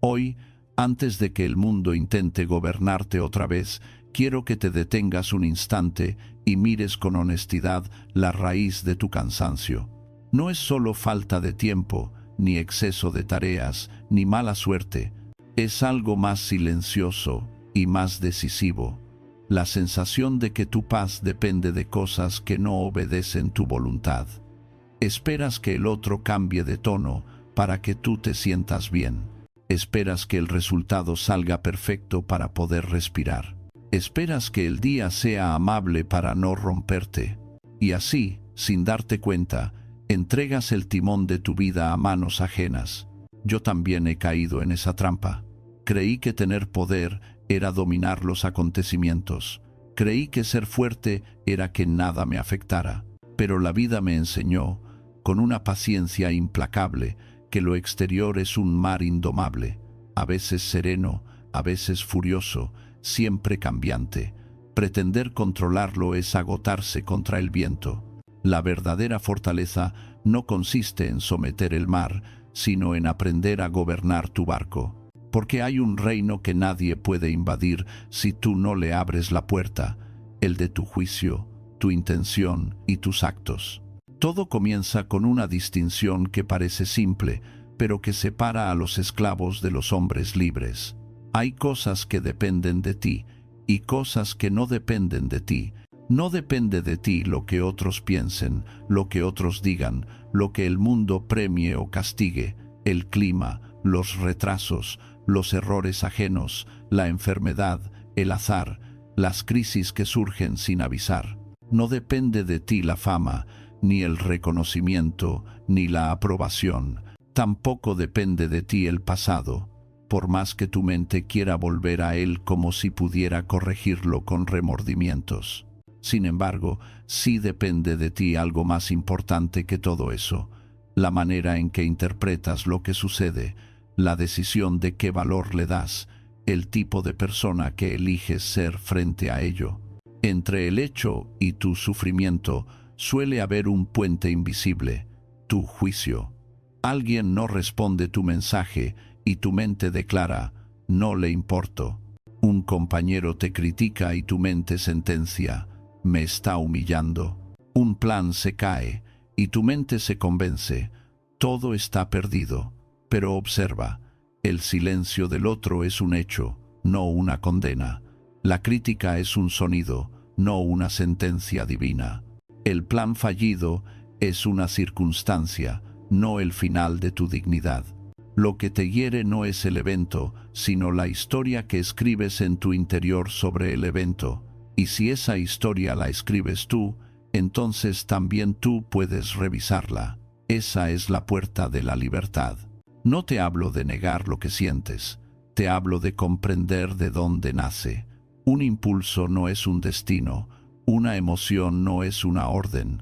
Hoy, antes de que el mundo intente gobernarte otra vez, quiero que te detengas un instante y mires con honestidad la raíz de tu cansancio. No es solo falta de tiempo, ni exceso de tareas, ni mala suerte. Es algo más silencioso y más decisivo. La sensación de que tu paz depende de cosas que no obedecen tu voluntad. Esperas que el otro cambie de tono para que tú te sientas bien. Esperas que el resultado salga perfecto para poder respirar. Esperas que el día sea amable para no romperte. Y así, sin darte cuenta, entregas el timón de tu vida a manos ajenas. Yo también he caído en esa trampa. Creí que tener poder era dominar los acontecimientos. Creí que ser fuerte era que nada me afectara. Pero la vida me enseñó, con una paciencia implacable, que lo exterior es un mar indomable, a veces sereno, a veces furioso, siempre cambiante. Pretender controlarlo es agotarse contra el viento. La verdadera fortaleza no consiste en someter el mar, sino en aprender a gobernar tu barco. Porque hay un reino que nadie puede invadir si tú no le abres la puerta, el de tu juicio, tu intención y tus actos. Todo comienza con una distinción que parece simple, pero que separa a los esclavos de los hombres libres. Hay cosas que dependen de ti y cosas que no dependen de ti. No depende de ti lo que otros piensen, lo que otros digan, lo que el mundo premie o castigue, el clima, los retrasos, los errores ajenos, la enfermedad, el azar, las crisis que surgen sin avisar. No depende de ti la fama, ni el reconocimiento, ni la aprobación. Tampoco depende de ti el pasado, por más que tu mente quiera volver a él como si pudiera corregirlo con remordimientos. Sin embargo, sí depende de ti algo más importante que todo eso: la manera en que interpretas lo que sucede, la decisión de qué valor le das, el tipo de persona que eliges ser frente a ello. Entre el hecho y tu sufrimiento suele haber un puente invisible, tu juicio. Alguien no responde tu mensaje y tu mente declara: no le importo. Un compañero te critica y tu mente sentencia: me está humillando. Un plan se cae y tu mente se convence: todo está perdido. Pero observa, el silencio del otro es un hecho, no una condena. La crítica es un sonido, no una sentencia divina. El plan fallido es una circunstancia, no el final de tu dignidad. Lo que te hiere no es el evento, sino la historia que escribes en tu interior sobre el evento. Y si esa historia la escribes tú, entonces también tú puedes revisarla. Esa es la puerta de la libertad. No te hablo de negar lo que sientes, te hablo de comprender de dónde nace. Un impulso no es un destino, una emoción no es una orden.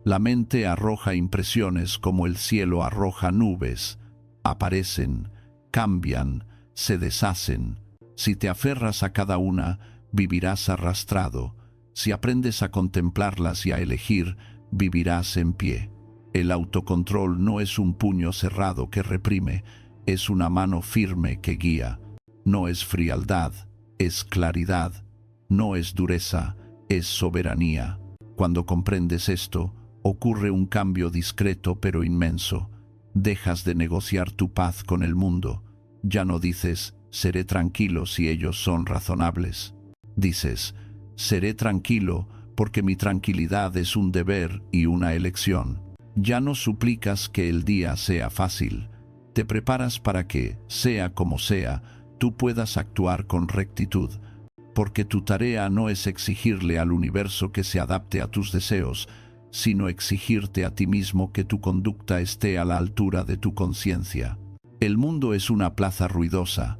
La mente arroja impresiones como el cielo arroja nubes. Aparecen, cambian, se deshacen. Si te aferras a cada una, vivirás arrastrado. Si aprendes a contemplarlas y a elegir, vivirás en pie. El autocontrol no es un puño cerrado que reprime, es una mano firme que guía. No es frialdad, es claridad. No es dureza, es soberanía. Cuando comprendes esto, ocurre un cambio discreto pero inmenso. Dejas de negociar tu paz con el mundo. Ya no dices: seré tranquilo si ellos son razonables. Dices: seré tranquilo porque mi tranquilidad es un deber y una elección. Ya no suplicas que el día sea fácil. Te preparas para que, sea como sea, tú puedas actuar con rectitud. Porque tu tarea no es exigirle al universo que se adapte a tus deseos, sino exigirte a ti mismo que tu conducta esté a la altura de tu conciencia. El mundo es una plaza ruidosa.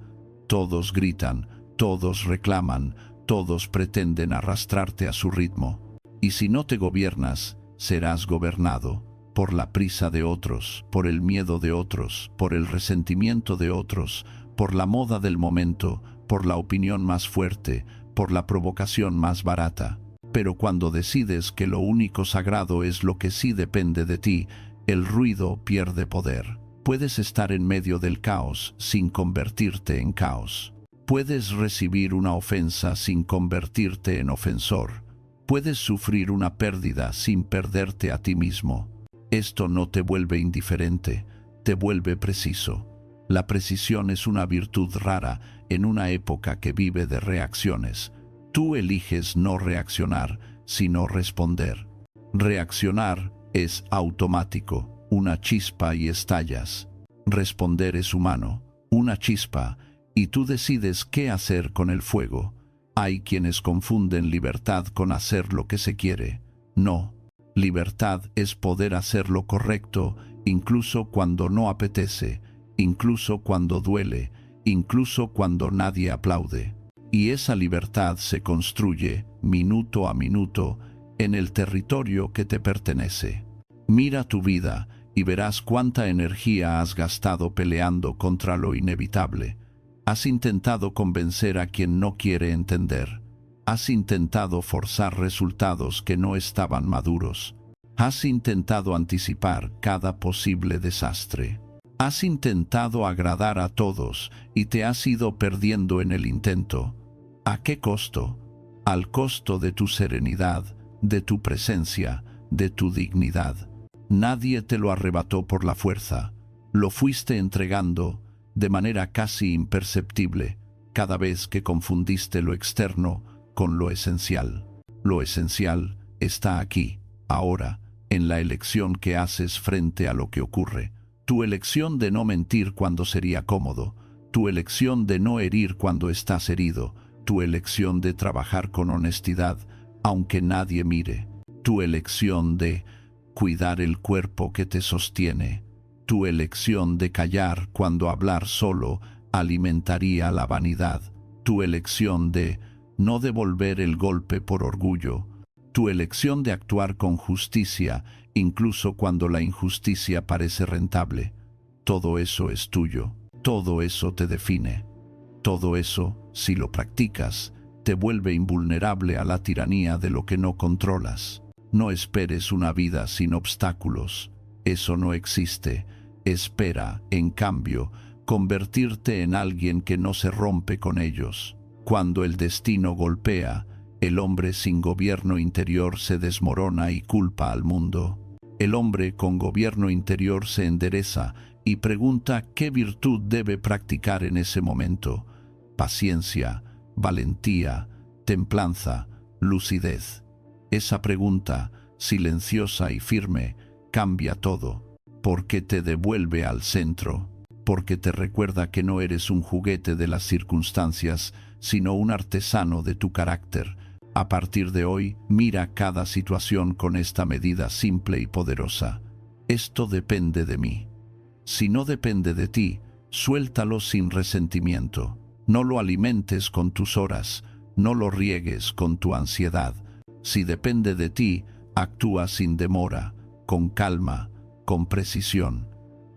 Todos gritan, todos reclaman, todos pretenden arrastrarte a su ritmo. Y si no te gobiernas, serás gobernado por la prisa de otros, por el miedo de otros, por el resentimiento de otros, por la moda del momento, por la opinión más fuerte, por la provocación más barata. Pero cuando decides que lo único sagrado es lo que sí depende de ti, el ruido pierde poder. Puedes estar en medio del caos sin convertirte en caos. Puedes recibir una ofensa sin convertirte en ofensor. Puedes sufrir una pérdida sin perderte a ti mismo. Esto no te vuelve indiferente, te vuelve preciso. La precisión es una virtud rara en una época que vive de reacciones. Tú eliges no reaccionar, sino responder. Reaccionar es automático, una chispa y estallas. Responder es humano, una chispa, y tú decides qué hacer con el fuego. Hay quienes confunden libertad con hacer lo que se quiere. No, libertad es poder hacer lo correcto, incluso cuando no apetece, incluso cuando duele, incluso cuando nadie aplaude. Y esa libertad se construye, minuto a minuto, en el territorio que te pertenece. Mira tu vida y verás cuánta energía has gastado peleando contra lo inevitable. Has intentado convencer a quien no quiere entender. Has intentado forzar resultados que no estaban maduros. Has intentado anticipar cada posible desastre. Has intentado agradar a todos y te has ido perdiendo en el intento. ¿A qué costo? Al costo de tu serenidad, de tu presencia, de tu dignidad. Nadie te lo arrebató por la fuerza. Lo fuiste entregando de manera casi imperceptible cada vez que confundiste lo externo con lo esencial. Lo esencial está aquí, ahora, en la elección que haces frente a lo que ocurre. Tu elección de no mentir cuando sería cómodo, tu elección de no herir cuando estás herido, tu elección de trabajar con honestidad, aunque nadie mire, tu elección de cuidar el cuerpo que te sostiene, tu elección de callar cuando hablar solo alimentaría la vanidad, tu elección de no devolver el golpe por orgullo, tu elección de actuar con justicia incluso cuando la injusticia parece rentable. Todo eso es tuyo, todo eso te define. Todo eso, si lo practicas, te vuelve invulnerable a la tiranía de lo que no controlas. No esperes una vida sin obstáculos. Eso no existe. Espera, en cambio, convertirte en alguien que no se rompe con ellos. Cuando el destino golpea, el hombre sin gobierno interior se desmorona y culpa al mundo. El hombre con gobierno interior se endereza y pregunta qué virtud debe practicar en ese momento. Paciencia, valentía, templanza, lucidez. Esa pregunta, silenciosa y firme, cambia todo, porque te devuelve al centro, porque te recuerda que no eres un juguete de las circunstancias, sino un artesano de tu carácter. A partir de hoy, mira cada situación con esta medida simple y poderosa. Esto depende de mí. Si no depende de ti, suéltalo sin resentimiento. No lo alimentes con tus horas, no lo riegues con tu ansiedad. Si depende de ti, actúa sin demora, con calma, con precisión.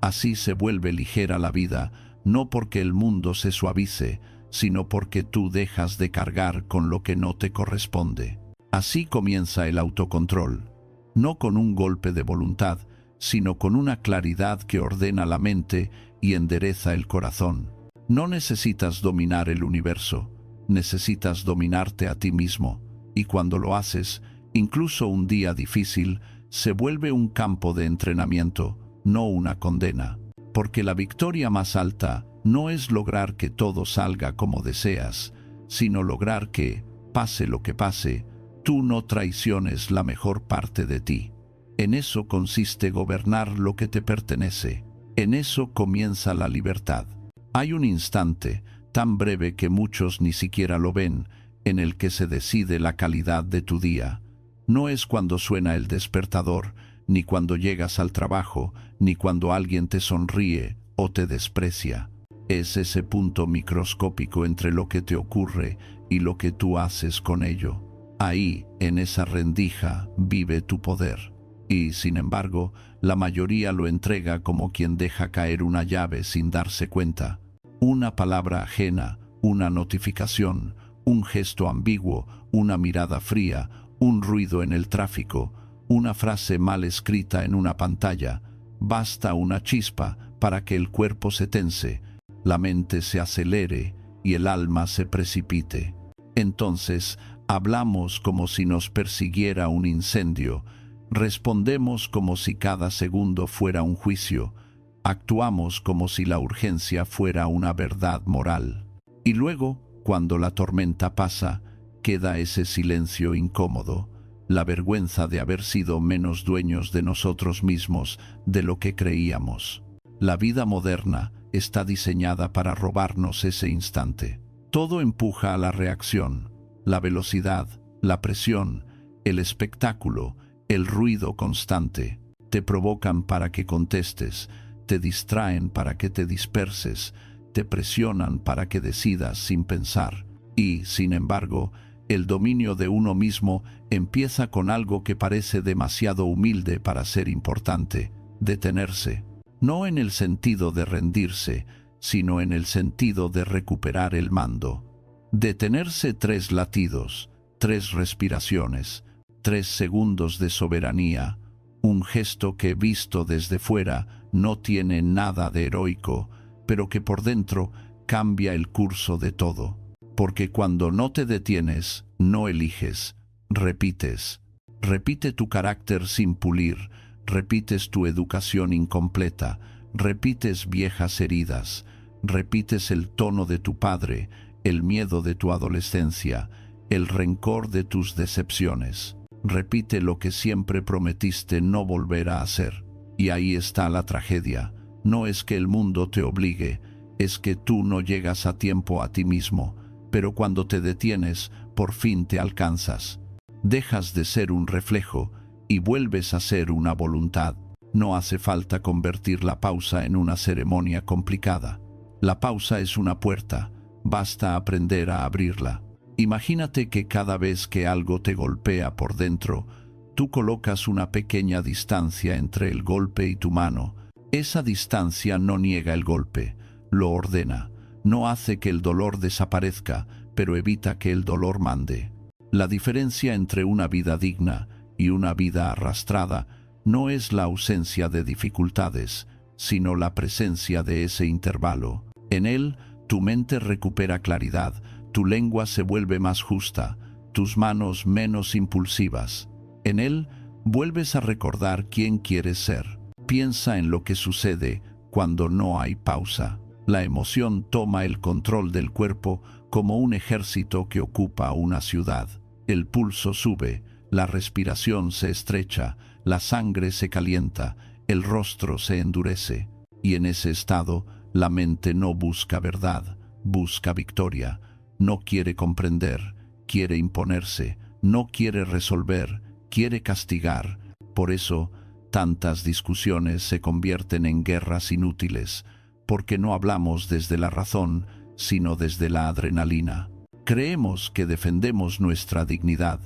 Así se vuelve ligera la vida, no porque el mundo se suavice, sino porque tú dejas de cargar con lo que no te corresponde. Así comienza el autocontrol, no con un golpe de voluntad, sino con una claridad que ordena la mente y endereza el corazón. No necesitas dominar el universo, necesitas dominarte a ti mismo, y cuando lo haces, incluso un día difícil, se vuelve un campo de entrenamiento, no una condena. Porque la victoria más alta no es lograr que todo salga como deseas, sino lograr que, pase lo que pase, tú no traiciones la mejor parte de ti. En eso consiste gobernar lo que te pertenece. En eso comienza la libertad. Hay un instante, tan breve que muchos ni siquiera lo ven, en el que se decide la calidad de tu día. No es cuando suena el despertador, ni cuando llegas al trabajo, ni cuando alguien te sonríe o te desprecia. Es ese punto microscópico entre lo que te ocurre y lo que tú haces con ello. Ahí, en esa rendija, vive tu poder. Y, sin embargo, la mayoría lo entrega como quien deja caer una llave sin darse cuenta. Una palabra ajena, una notificación, un gesto ambiguo, una mirada fría, un ruido en el tráfico, una frase mal escrita en una pantalla. Basta una chispa para que el cuerpo se tense, la mente se acelere y el alma se precipite. Entonces, hablamos como si nos persiguiera un incendio, respondemos como si cada segundo fuera un juicio, actuamos como si la urgencia fuera una verdad moral. Y luego, cuando la tormenta pasa, queda ese silencio incómodo, la vergüenza de haber sido menos dueños de nosotros mismos de lo que creíamos. La vida moderna está diseñada para robarnos ese instante. Todo empuja a la reacción, la velocidad, la presión, el espectáculo, el ruido constante. Te provocan para que contestes, te distraen para que te disperses, te presionan para que decidas sin pensar. Y, sin embargo, el dominio de uno mismo empieza con algo que parece demasiado humilde para ser importante: detenerse. No en el sentido de rendirse, sino en el sentido de recuperar el mando. Detenerse 3 latidos, 3 respiraciones, 3 segundos de soberanía, un gesto que visto desde fuera no tiene nada de heroico, pero que por dentro cambia el curso de todo. Porque cuando no te detienes, no eliges, repites. Repite tu carácter sin pulir, repites tu educación incompleta, repites viejas heridas, repites el tono de tu padre, el miedo de tu adolescencia, el rencor de tus decepciones. Repite lo que siempre prometiste no volver a hacer. Y ahí está la tragedia. No es que el mundo te obligue, es que tú no llegas a tiempo a ti mismo, pero cuando te detienes, por fin te alcanzas. Dejas de ser un reflejo y vuelves a ser una voluntad. No hace falta convertir la pausa en una ceremonia complicada. La pausa es una puerta, basta aprender a abrirla. Imagínate que cada vez que algo te golpea por dentro, tú colocas una pequeña distancia entre el golpe y tu mano. Esa distancia no niega el golpe, lo ordena, no hace que el dolor desaparezca, pero evita que el dolor mande. La diferencia entre una vida digna y una vida arrastrada no es la ausencia de dificultades, sino la presencia de ese intervalo. En él, tu mente recupera claridad, tu lengua se vuelve más justa, tus manos menos impulsivas. En él, vuelves a recordar quién quieres ser. Piensa en lo que sucede cuando no hay pausa. La emoción toma el control del cuerpo como un ejército que ocupa una ciudad. El pulso sube, la respiración se estrecha, la sangre se calienta, el rostro se endurece. Y en ese estado, la mente no busca verdad, busca victoria. No quiere comprender, quiere imponerse, no quiere resolver, quiere castigar. Por eso, tantas discusiones se convierten en guerras inútiles, porque no hablamos desde la razón, sino desde la adrenalina. Creemos que defendemos nuestra dignidad,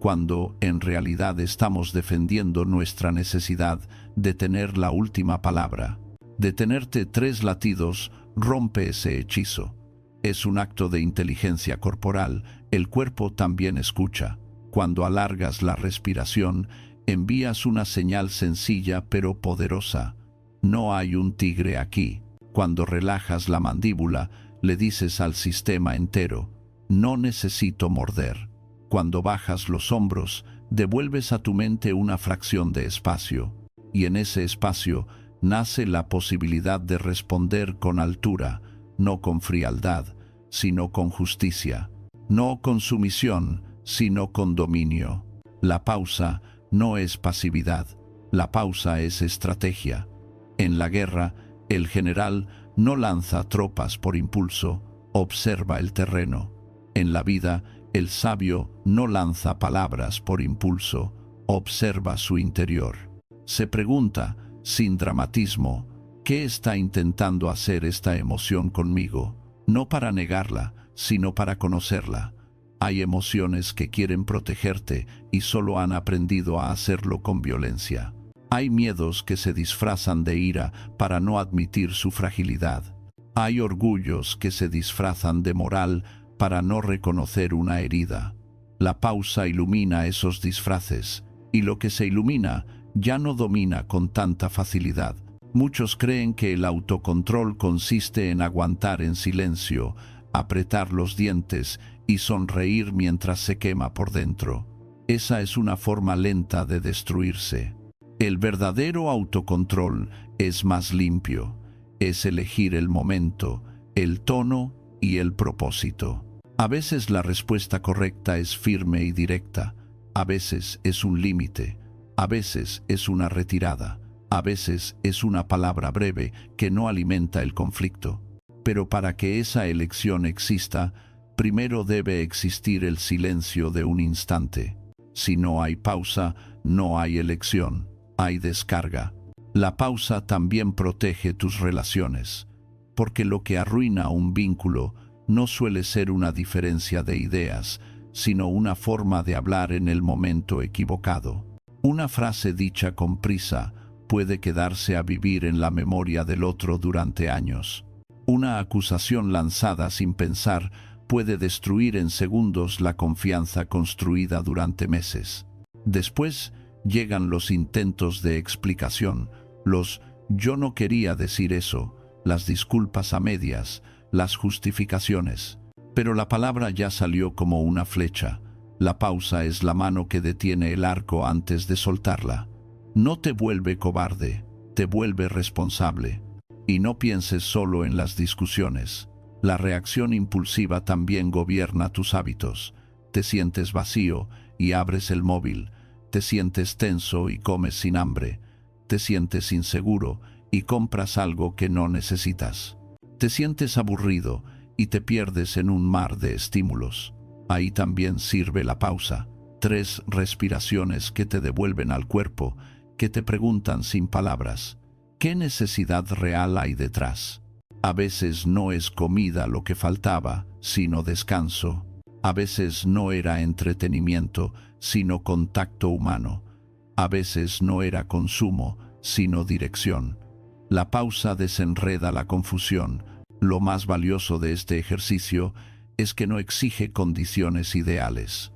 cuando en realidad estamos defendiendo nuestra necesidad de tener la última palabra. Detenerte 3 latidos rompe ese hechizo. Es un acto de inteligencia corporal, el cuerpo también escucha. Cuando alargas la respiración, envías una señal sencilla pero poderosa. No hay un tigre aquí. Cuando relajas la mandíbula, le dices al sistema entero: no necesito morder. Cuando bajas los hombros, devuelves a tu mente una fracción de espacio. Y en ese espacio nace la posibilidad de responder con altura, no con frialdad, sino con justicia. No con sumisión, sino con dominio. La pausa no es pasividad, la pausa es estrategia. En la guerra, el general no lanza tropas por impulso, observa el terreno. En la vida, el sabio no lanza palabras por impulso, observa su interior. Se pregunta, sin dramatismo, ¿qué está intentando hacer esta emoción conmigo? No para negarla, sino para conocerla. Hay emociones que quieren protegerte y solo han aprendido a hacerlo con violencia. Hay miedos que se disfrazan de ira para no admitir su fragilidad. Hay orgullos que se disfrazan de moral para no reconocer una herida. La pausa ilumina esos disfraces, y lo que se ilumina ya no domina con tanta facilidad. Muchos creen que el autocontrol consiste en aguantar en silencio, apretar los dientes y sonreír mientras se quema por dentro. Esa es una forma lenta de destruirse. El verdadero autocontrol es más limpio. Es elegir el momento, el tono y el propósito. A veces la respuesta correcta es firme y directa. A veces es un límite. A veces es una retirada. A veces es una palabra breve que no alimenta el conflicto. Pero para que esa elección exista, primero debe existir el silencio de un instante. Si no hay pausa, no hay elección, hay descarga. La pausa también protege tus relaciones, porque lo que arruina un vínculo no suele ser una diferencia de ideas, sino una forma de hablar en el momento equivocado. Una frase dicha con prisa puede quedarse a vivir en la memoria del otro durante años. Una acusación lanzada sin pensar puede destruir en segundos la confianza construida durante meses. Después llegan los intentos de explicación, los «yo no quería decir eso», las disculpas a medias, las justificaciones. Pero la palabra ya salió como una flecha. La pausa es la mano que detiene el arco antes de soltarla. No te vuelve cobarde, te vuelve responsable. Y no pienses solo en las discusiones. La reacción impulsiva también gobierna tus hábitos. Te sientes vacío y abres el móvil. Te sientes tenso y comes sin hambre. Te sientes inseguro y compras algo que no necesitas. Te sientes aburrido y te pierdes en un mar de estímulos. Ahí también sirve la pausa. 3 respiraciones que te devuelven al cuerpo, que te preguntan sin palabras, ¿qué necesidad real hay detrás? A veces no es comida lo que faltaba, sino descanso. A veces no era entretenimiento, sino contacto humano. A veces no era consumo, sino dirección. La pausa desenreda la confusión. Lo más valioso de este ejercicio es que no exige condiciones ideales.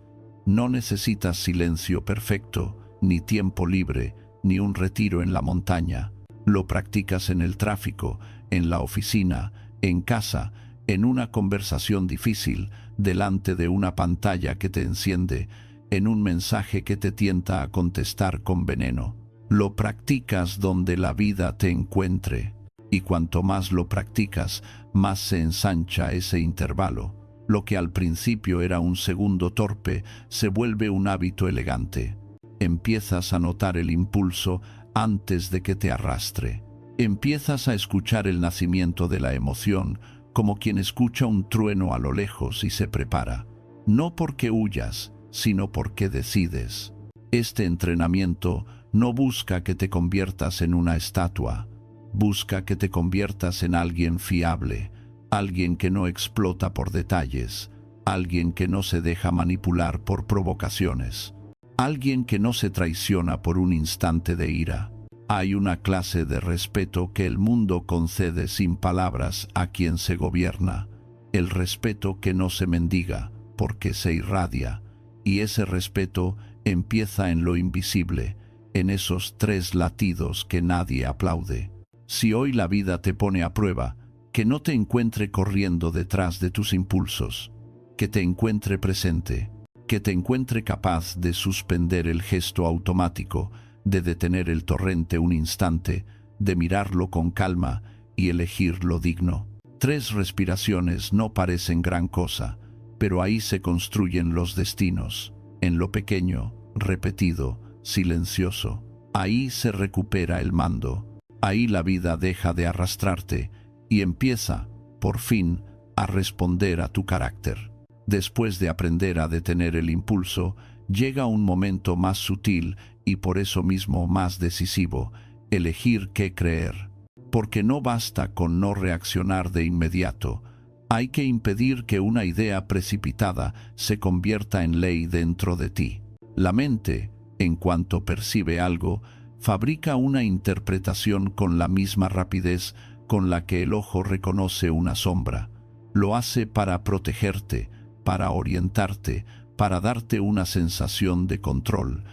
No necesitas silencio perfecto, ni tiempo libre, ni un retiro en la montaña. Lo practicas en el tráfico, en la oficina, en casa, en una conversación difícil, delante de una pantalla que te enciende, en un mensaje que te tienta a contestar con veneno. Lo practicas donde la vida te encuentre, y cuanto más lo practicas, más se ensancha ese intervalo. Lo que al principio era un segundo torpe se vuelve un hábito elegante. Empiezas a notar el impulso antes de que te arrastre. Empiezas a escuchar el nacimiento de la emoción como quien escucha un trueno a lo lejos y se prepara. No porque huyas, sino porque decides. Este entrenamiento no busca que te conviertas en una estatua. Busca que te conviertas en alguien fiable, alguien que no explota por detalles, alguien que no se deja manipular por provocaciones, alguien que no se traiciona por un instante de ira. Hay una clase de respeto que el mundo concede sin palabras a quien se gobierna, el respeto que no se mendiga porque se irradia, y ese respeto empieza en lo invisible, en esos 3 latidos que nadie aplaude. Si hoy la vida te pone a prueba, que no te encuentre corriendo detrás de tus impulsos, que te encuentre presente, que te encuentre capaz de suspender el gesto automático, de detener el torrente un instante, de mirarlo con calma y elegir lo digno. 3 respiraciones no parecen gran cosa, pero ahí se construyen los destinos, en lo pequeño, repetido, silencioso. Ahí se recupera el mando. Ahí la vida deja de arrastrarte y empieza, por fin, a responder a tu carácter. Después de aprender a detener el impulso, llega un momento más sutil y por eso mismo más decisivo, elegir qué creer. Porque no basta con no reaccionar de inmediato, hay que impedir que una idea precipitada se convierta en ley dentro de ti. La mente, en cuanto percibe algo, fabrica una interpretación con la misma rapidez con la que el ojo reconoce una sombra. Lo hace para protegerte, para orientarte, para darte una sensación de control.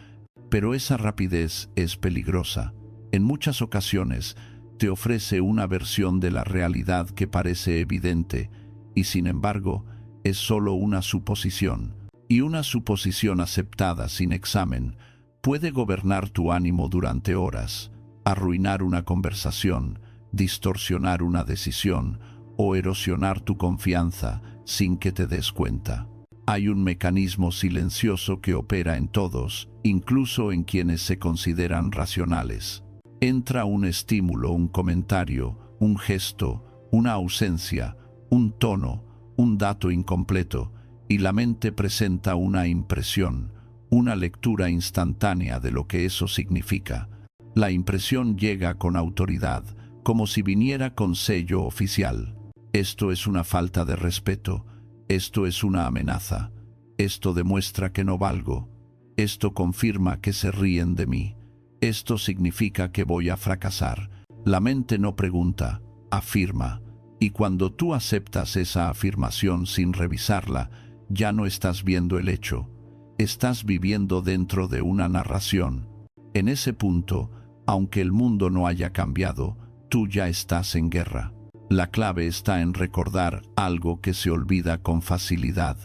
Pero esa rapidez es peligrosa. En muchas ocasiones te ofrece una versión de la realidad que parece evidente y sin embargo es solo una suposición. Y una suposición aceptada sin examen puede gobernar tu ánimo durante horas, arruinar una conversación, distorsionar una decisión o erosionar tu confianza sin que te des cuenta. Hay un mecanismo silencioso que opera en todos, incluso en quienes se consideran racionales. Entra un estímulo, un comentario, un gesto, una ausencia, un tono, un dato incompleto, y la mente presenta una impresión, una lectura instantánea de lo que eso significa. La impresión llega con autoridad, como si viniera con sello oficial. Esto es una falta de respeto, esto es una amenaza, esto demuestra que no valgo, esto confirma que se ríen de mí, esto significa que voy a fracasar. La mente no pregunta, afirma, y cuando tú aceptas esa afirmación sin revisarla, ya no estás viendo el hecho, estás viviendo dentro de una narración. En ese punto, aunque el mundo no haya cambiado, tú ya estás en guerra. La clave está en recordar algo que se olvida con facilidad.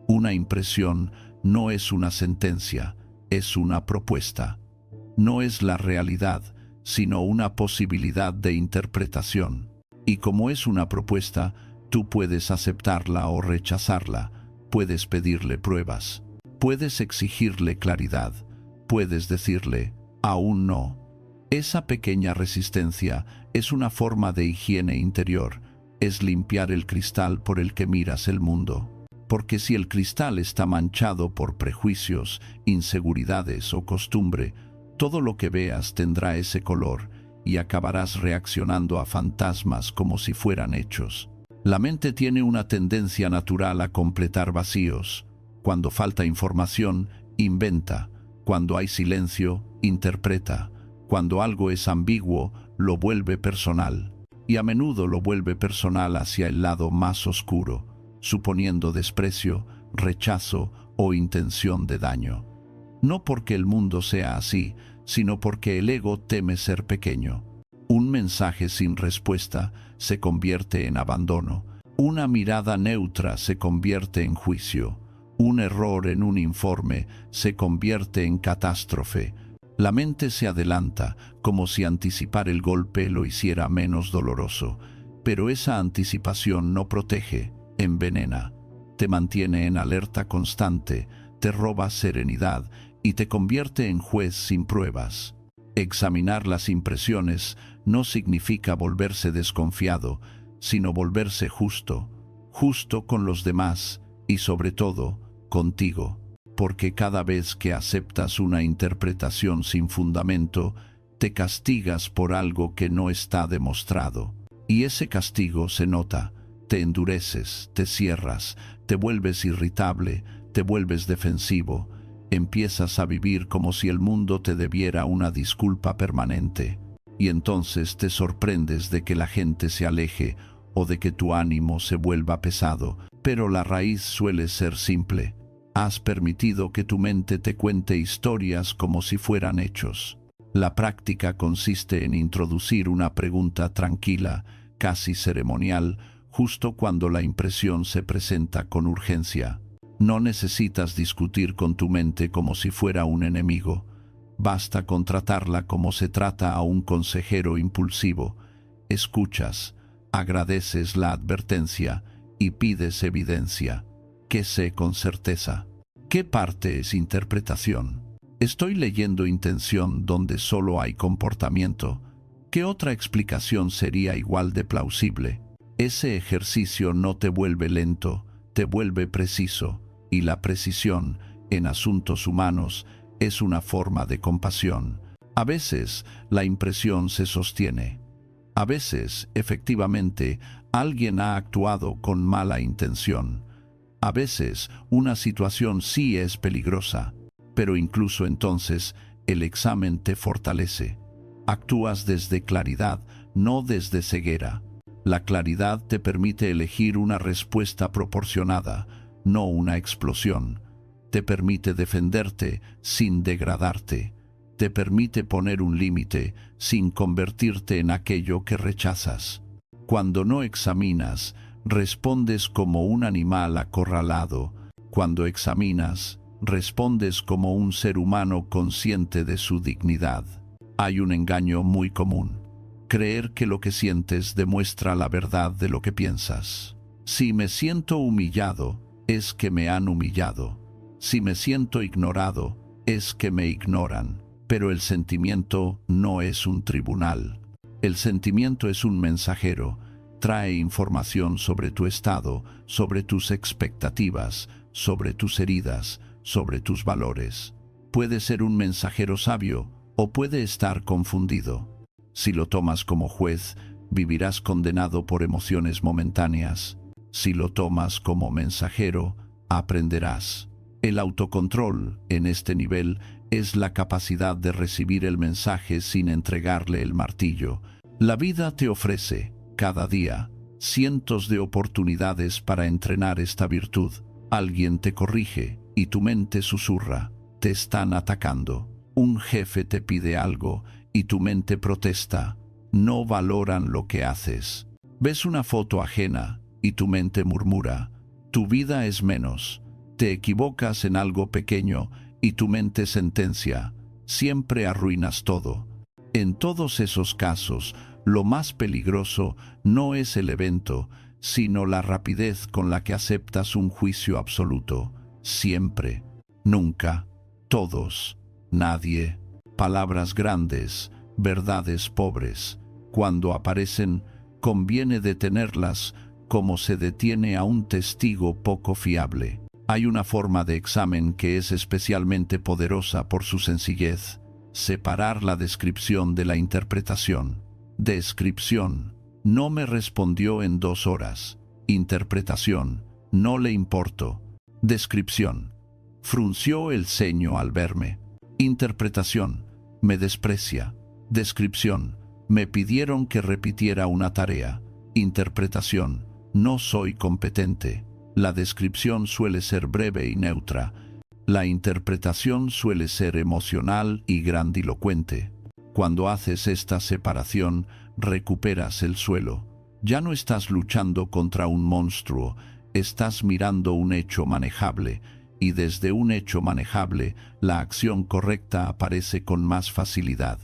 Una impresión no es una sentencia, es una propuesta. No es la realidad, sino una posibilidad de interpretación. Y como es una propuesta, tú puedes aceptarla o rechazarla, puedes pedirle pruebas, puedes exigirle claridad, puedes decirle, aún no. Esa pequeña resistencia es una forma de higiene interior, es limpiar el cristal por el que miras el mundo. Porque si el cristal está manchado por prejuicios, inseguridades o costumbre, todo lo que veas tendrá ese color y acabarás reaccionando a fantasmas como si fueran hechos. La mente tiene una tendencia natural a completar vacíos. Cuando falta información, inventa. Cuando hay silencio, interpreta. Cuando algo es ambiguo, lo vuelve personal. Y a menudo lo vuelve personal hacia el lado más oscuro, suponiendo desprecio, rechazo o intención de daño. No porque el mundo sea así, sino porque el ego teme ser pequeño. Un mensaje sin respuesta se convierte en abandono. Una mirada neutra se convierte en juicio. Un error en un informe se convierte en catástrofe. La mente se adelanta, como si anticipar el golpe lo hiciera menos doloroso. Pero esa anticipación no protege, envenena. Te mantiene en alerta constante, te roba serenidad y te convierte en juez sin pruebas. Examinar las impresiones no significa volverse desconfiado, sino volverse justo, justo con los demás y sobre todo, contigo. Porque cada vez que aceptas una interpretación sin fundamento, te castigas por algo que no está demostrado. Y ese castigo se nota, te endureces, te cierras, te vuelves irritable, te vuelves defensivo, empiezas a vivir como si el mundo te debiera una disculpa permanente. Y entonces te sorprendes de que la gente se aleje o de que tu ánimo se vuelva pesado, pero la raíz suele ser simple. Has permitido que tu mente te cuente historias como si fueran hechos. La práctica consiste en introducir una pregunta tranquila, casi ceremonial, justo cuando la impresión se presenta con urgencia. No necesitas discutir con tu mente como si fuera un enemigo. Basta con tratarla como se trata a un consejero impulsivo. Escuchas, agradeces la advertencia y pides evidencia. ¿Qué sé con certeza? ¿Qué parte es interpretación? Estoy leyendo intención donde solo hay comportamiento. ¿Qué otra explicación sería igual de plausible? Ese ejercicio no te vuelve lento, te vuelve preciso, y la precisión, en asuntos humanos, es una forma de compasión. A veces, la impresión se sostiene. A veces, efectivamente, alguien ha actuado con mala intención. A veces, una situación sí es peligrosa, pero incluso entonces, el examen te fortalece. Actúas desde claridad, no desde ceguera. La claridad te permite elegir una respuesta proporcionada, no una explosión. Te permite defenderte sin degradarte. te permite poner un límite sin convertirte en aquello que rechazas. Cuando no examinas, respondes como un animal acorralado. Cuando examinas, respondes como un ser humano consciente de su dignidad. Hay un engaño muy común: creer que lo que sientes demuestra la verdad de lo que piensas. Si me siento humillado, es que me han humillado. Si me siento ignorado, es que me ignoran. Pero el sentimiento no es un tribunal. El sentimiento es un mensajero. Trae información sobre tu estado, sobre tus expectativas, sobre tus heridas, sobre tus valores. Puede ser un mensajero sabio o puede estar confundido. Si lo tomas como juez, vivirás condenado por emociones momentáneas. Si lo tomas como mensajero, aprenderás. El autocontrol, en este nivel, es la capacidad de recibir el mensaje sin entregarle el martillo. La vida te ofrece, cada día, cientos de oportunidades para entrenar esta virtud. Alguien te corrige y tu mente susurra: te están atacando. Un jefe te pide algo y tu mente protesta: no valoran lo que haces. Ves una foto ajena y tu mente murmura: tu vida es menos. Te equivocas en algo pequeño y tu mente sentencia: siempre arruinas todo. En todos esos casos, lo más peligroso no es el evento, sino la rapidez con la que aceptas un juicio absoluto. Siempre, nunca, todos, nadie. Palabras grandes, verdades pobres. Cuando aparecen, conviene detenerlas como se detiene a un testigo poco fiable. Hay una forma de examen que es especialmente poderosa por su sencillez: separar la descripción de la interpretación. Descripción: no me respondió en 2 horas. Interpretación: no le importo. Descripción: frunció el ceño al verme. Interpretación: me desprecia. Descripción: me pidieron que repitiera una tarea. Interpretación: no soy competente. La descripción suele ser breve y neutra. La interpretación suele ser emocional y grandilocuente. Cuando haces esta separación, recuperas el suelo. Ya no estás luchando contra un monstruo, estás mirando un hecho manejable, y desde un hecho manejable, la acción correcta aparece con más facilidad.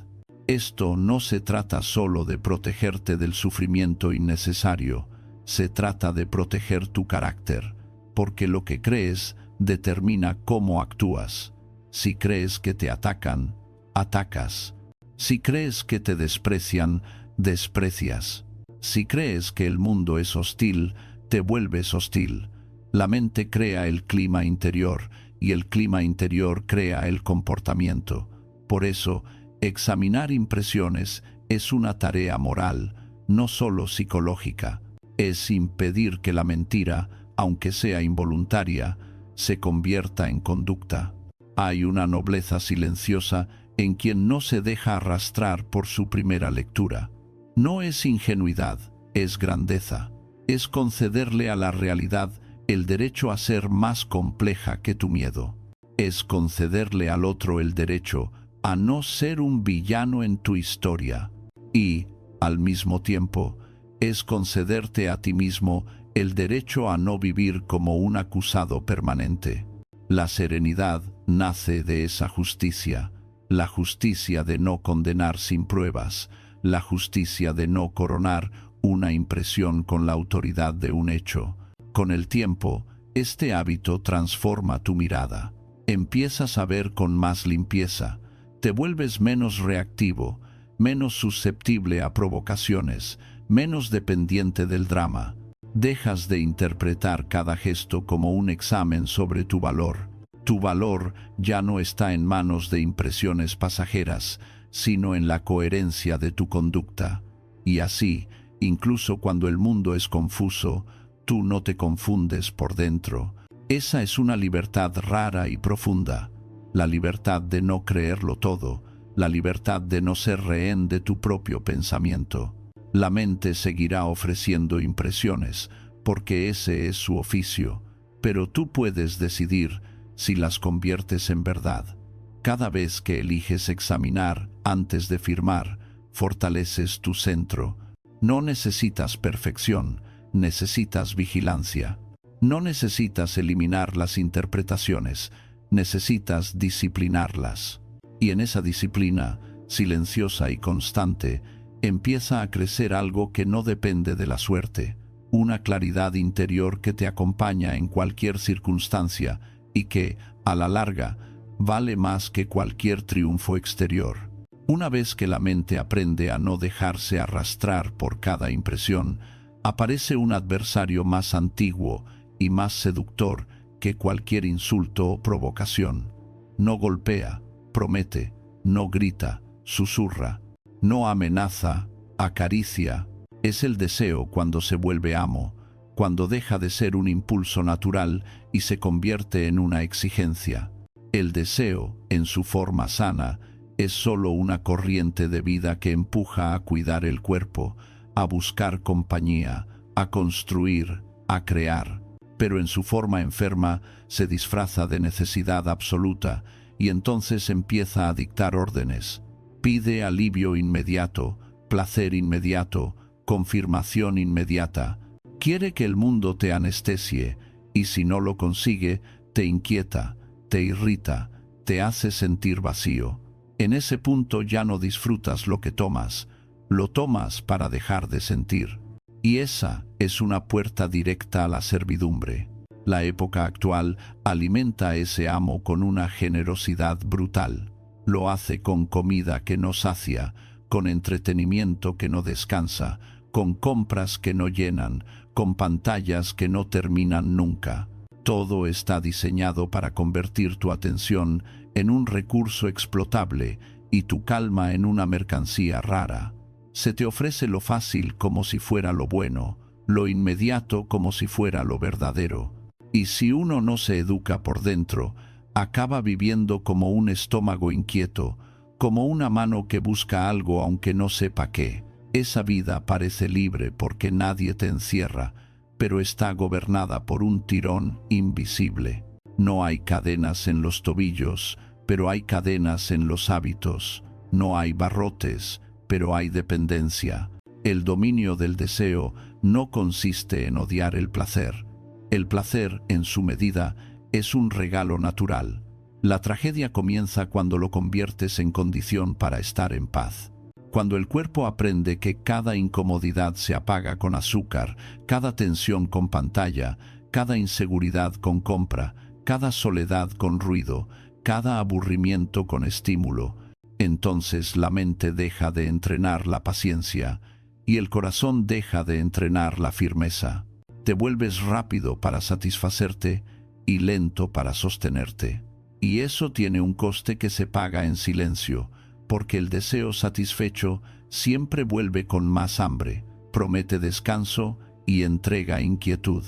Esto no se trata solo de protegerte del sufrimiento innecesario, se trata de proteger tu carácter, porque lo que crees determina cómo actúas. Si crees que te atacan, atacas. Si crees que te desprecian, desprecias. Si crees que el mundo es hostil, te vuelves hostil. La mente crea el clima interior y el clima interior crea el comportamiento. Por eso, examinar impresiones es una tarea moral, no solo psicológica. Es impedir que la mentira, aunque sea involuntaria, se convierta en conducta. Hay una nobleza silenciosa en quien no se deja arrastrar por su primera lectura. No es ingenuidad, es grandeza. Es concederle a la realidad el derecho a ser más compleja que tu miedo. Es concederle al otro el derecho a no ser un villano en tu historia. Y, al mismo tiempo, es concederte a ti mismo el derecho a no vivir como un acusado permanente. La serenidad nace de esa justicia, la justicia de no condenar sin pruebas, la justicia de no coronar una impresión con la autoridad de un hecho. Con el tiempo, este hábito transforma tu mirada. Empiezas a ver con más limpieza, te vuelves menos reactivo, menos susceptible a provocaciones, menos dependiente del drama. Dejas de interpretar cada gesto como un examen sobre tu valor. Tu valor ya no está en manos de impresiones pasajeras, sino en la coherencia de tu conducta. Y así, incluso cuando el mundo es confuso, tú no te confundes por dentro. Esa es una libertad rara y profunda. La libertad de no creerlo todo, la libertad de no ser rehén de tu propio pensamiento. La mente seguirá ofreciendo impresiones, porque ese es su oficio, pero tú puedes decidir si las conviertes en verdad. Cada vez que eliges examinar antes de firmar, fortaleces tu centro. No necesitas perfección, necesitas vigilancia. No necesitas eliminar las interpretaciones, necesitas disciplinarlas. Y en esa disciplina, silenciosa y constante, empieza a crecer algo que no depende de la suerte, una claridad interior que te acompaña en cualquier circunstancia y que, a la larga, vale más que cualquier triunfo exterior. Una vez que la mente aprende a no dejarse arrastrar por cada impresión, aparece un adversario más antiguo y más seductor que cualquier insulto o provocación. No golpea, promete, no grita, susurra, no amenaza, acaricia. Es el deseo cuando se vuelve amo, cuando deja de ser un impulso natural y se convierte en una exigencia. El deseo, en su forma sana, es solo una corriente de vida que empuja a cuidar el cuerpo, a buscar compañía, a construir, a crear. Pero en su forma enferma se disfraza de necesidad absoluta y entonces empieza a dictar órdenes. Pide alivio inmediato, placer inmediato, confirmación inmediata. Quiere que el mundo te anestesie y si no lo consigue, te inquieta, te irrita, te hace sentir vacío. En ese punto ya no disfrutas lo que tomas, lo tomas para dejar de sentir. Y esa es una puerta directa a la servidumbre. La época actual alimenta a ese amo con una generosidad brutal. Lo hace con comida que no sacia, con entretenimiento que no descansa, con compras que no llenan, con pantallas que no terminan nunca. Todo está diseñado para convertir tu atención en un recurso explotable y tu calma en una mercancía rara. Se te ofrece lo fácil como si fuera lo bueno, lo inmediato como si fuera lo verdadero. Y si uno no se educa por dentro, acaba viviendo como un estómago inquieto, como una mano que busca algo aunque no sepa qué. Esa vida parece libre porque nadie te encierra, pero está gobernada por un tirón invisible. No hay cadenas en los tobillos, pero hay cadenas en los hábitos. No hay barrotes, pero hay dependencia. El dominio del deseo no consiste en odiar el placer. El placer, en su medida, es un regalo natural. La tragedia comienza cuando lo conviertes en condición para estar en paz. Cuando el cuerpo aprende que cada incomodidad se apaga con azúcar, cada tensión con pantalla, cada inseguridad con compra, cada soledad con ruido, cada aburrimiento con estímulo, entonces la mente deja de entrenar la paciencia y el corazón deja de entrenar la firmeza. Te vuelves rápido para satisfacerte y lento para sostenerte. Y eso tiene un coste que se paga en silencio, porque el deseo satisfecho siempre vuelve con más hambre, promete descanso y entrega inquietud,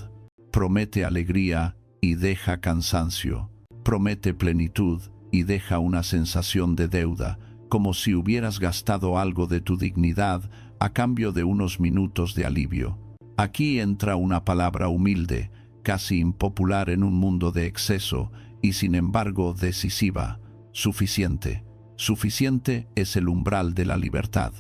promete alegría y deja cansancio, promete plenitud y deja una sensación de deuda, como si hubieras gastado algo de tu dignidad a cambio de unos minutos de alivio. Aquí entra una palabra humilde, casi impopular en un mundo de exceso y sin embargo decisiva: suficiente. Suficiente es el umbral de la libertad.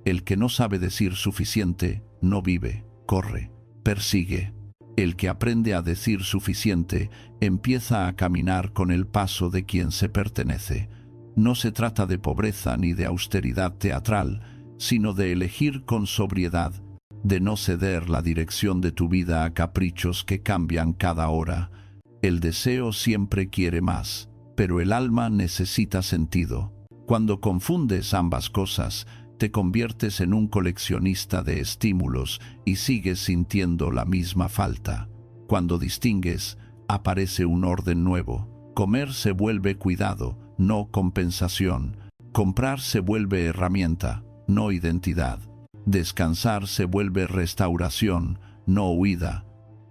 El que no sabe decir suficiente no vive, corre, persigue. El que aprende a decir suficiente empieza a caminar con el paso de quien se pertenece. No se trata de pobreza ni de austeridad teatral, sino de elegir con sobriedad, de no ceder la dirección de tu vida a caprichos que cambian cada hora. El deseo siempre quiere más, pero el alma necesita sentido. Cuando confundes ambas cosas, te conviertes en un coleccionista de estímulos y sigues sintiendo la misma falta. Cuando distingues, aparece un orden nuevo. Comer se vuelve cuidado, no compensación. Comprar se vuelve herramienta, no identidad. Descansar se vuelve restauración, no huida.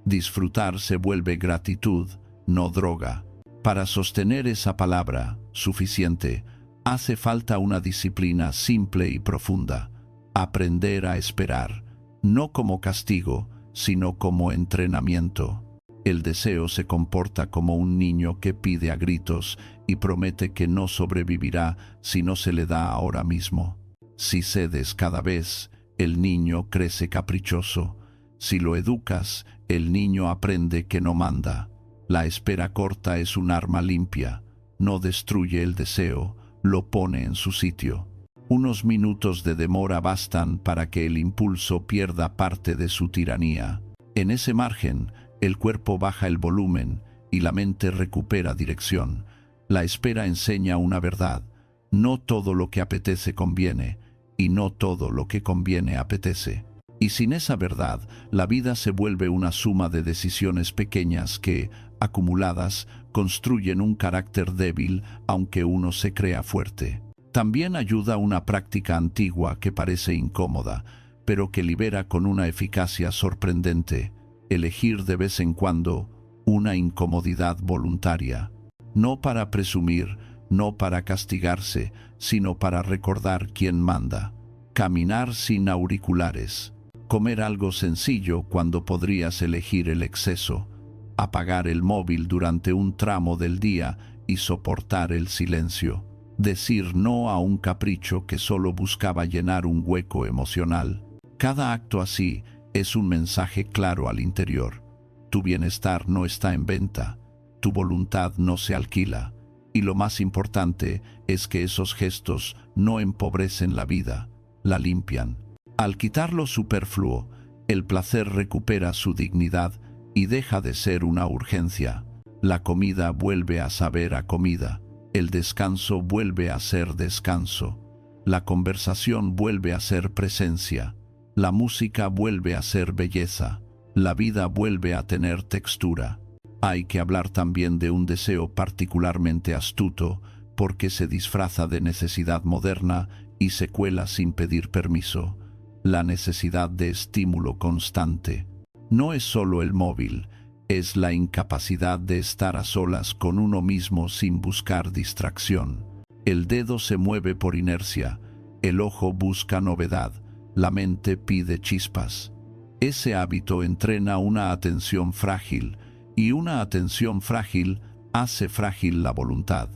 Disfrutar se vuelve gratitud, no droga. Para sostener esa palabra, suficiente, hace falta una disciplina simple y profunda. Aprender a esperar, no como castigo, sino como entrenamiento. El deseo se comporta como un niño que pide a gritos y promete que no sobrevivirá si no se le da ahora mismo. Si cedes cada vez, el niño crece caprichoso. Si lo educas, el niño aprende que no manda. La espera corta es un arma limpia. No destruye el deseo, lo pone en su sitio. Unos minutos de demora bastan para que el impulso pierda parte de su tiranía. En ese margen, el cuerpo baja el volumen y la mente recupera dirección. La espera enseña una verdad. No todo lo que apetece conviene, y no todo lo que conviene apetece. Y sin esa verdad, la vida se vuelve una suma de decisiones pequeñas que, acumuladas, construyen un carácter débil, aunque uno se crea fuerte. También ayuda una práctica antigua que parece incómoda, pero que libera con una eficacia sorprendente: elegir de vez en cuando una incomodidad voluntaria. No para presumir, no para castigarse, sino para recordar quién manda. Caminar sin auriculares. Comer algo sencillo cuando podrías elegir el exceso. Apagar el móvil durante un tramo del día y soportar el silencio. Decir no a un capricho que solo buscaba llenar un hueco emocional. Cada acto así es un mensaje claro al interior. Tu bienestar no está en venta, tu voluntad no se alquila, y lo más importante es que esos gestos no empobrecen la vida, la limpian. Al quitar lo superfluo, el placer recupera su dignidad y deja de ser una urgencia. La comida vuelve a saber a comida, el descanso vuelve a ser descanso, la conversación vuelve a ser presencia, la música vuelve a ser belleza, la vida vuelve a tener textura. Hay que hablar también de un deseo particularmente astuto, porque se disfraza de necesidad moderna y se cuela sin pedir permiso: la necesidad de estímulo constante. No es solo el móvil, es la incapacidad de estar a solas con uno mismo sin buscar distracción. El dedo se mueve por inercia, el ojo busca novedad, la mente pide chispas. Ese hábito entrena una atención frágil, y una atención frágil hace frágil la voluntad.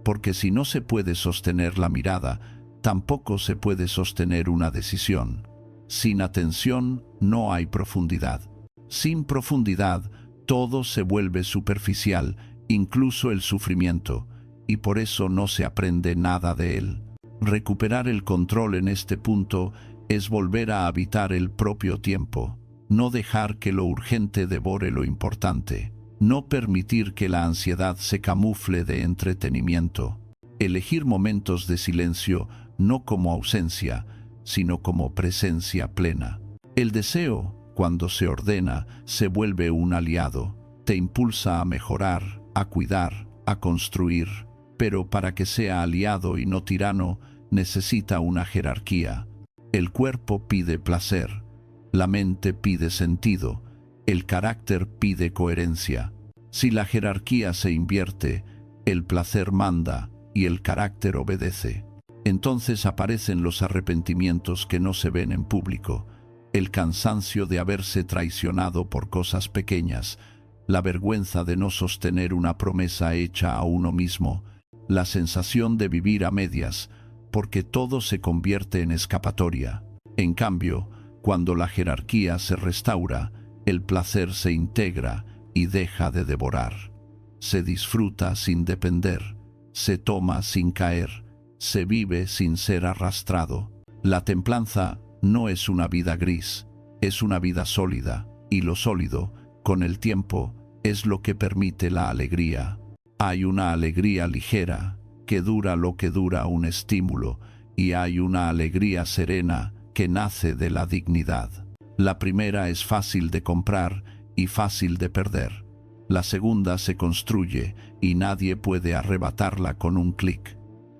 Porque si no se puede sostener la mirada, tampoco se puede sostener una decisión. Sin atención no hay profundidad. Sin profundidad, todo se vuelve superficial, incluso el sufrimiento, y por eso no se aprende nada de él. Recuperar el control en este punto es volver a habitar el propio tiempo, no dejar que lo urgente devore lo importante, no permitir que la ansiedad se camufle de entretenimiento, elegir momentos de silencio no como ausencia, sino como presencia plena. El deseo, cuando se ordena, se vuelve un aliado, te impulsa a mejorar, a cuidar, a construir, pero para que sea aliado y no tirano, necesita una jerarquía. El cuerpo pide placer, la mente pide sentido, el carácter pide coherencia. Si la jerarquía se invierte, el placer manda y el carácter obedece. Entonces aparecen los arrepentimientos que no se ven en público, el cansancio de haberse traicionado por cosas pequeñas, la vergüenza de no sostener una promesa hecha a uno mismo, la sensación de vivir a medias, porque todo se convierte en escapatoria. En cambio, cuando la jerarquía se restaura, el placer se integra y deja de devorar. Se disfruta sin depender, se toma sin caer, se vive sin ser arrastrado. La templanza no es una vida gris, es una vida sólida, y lo sólido, con el tiempo, es lo que permite la alegría. Hay una alegría ligera, que dura lo que dura un estímulo, y hay una alegría serena que nace de la dignidad. La primera es fácil de comprar y fácil de perder. La segunda se construye y nadie puede arrebatarla con un clic.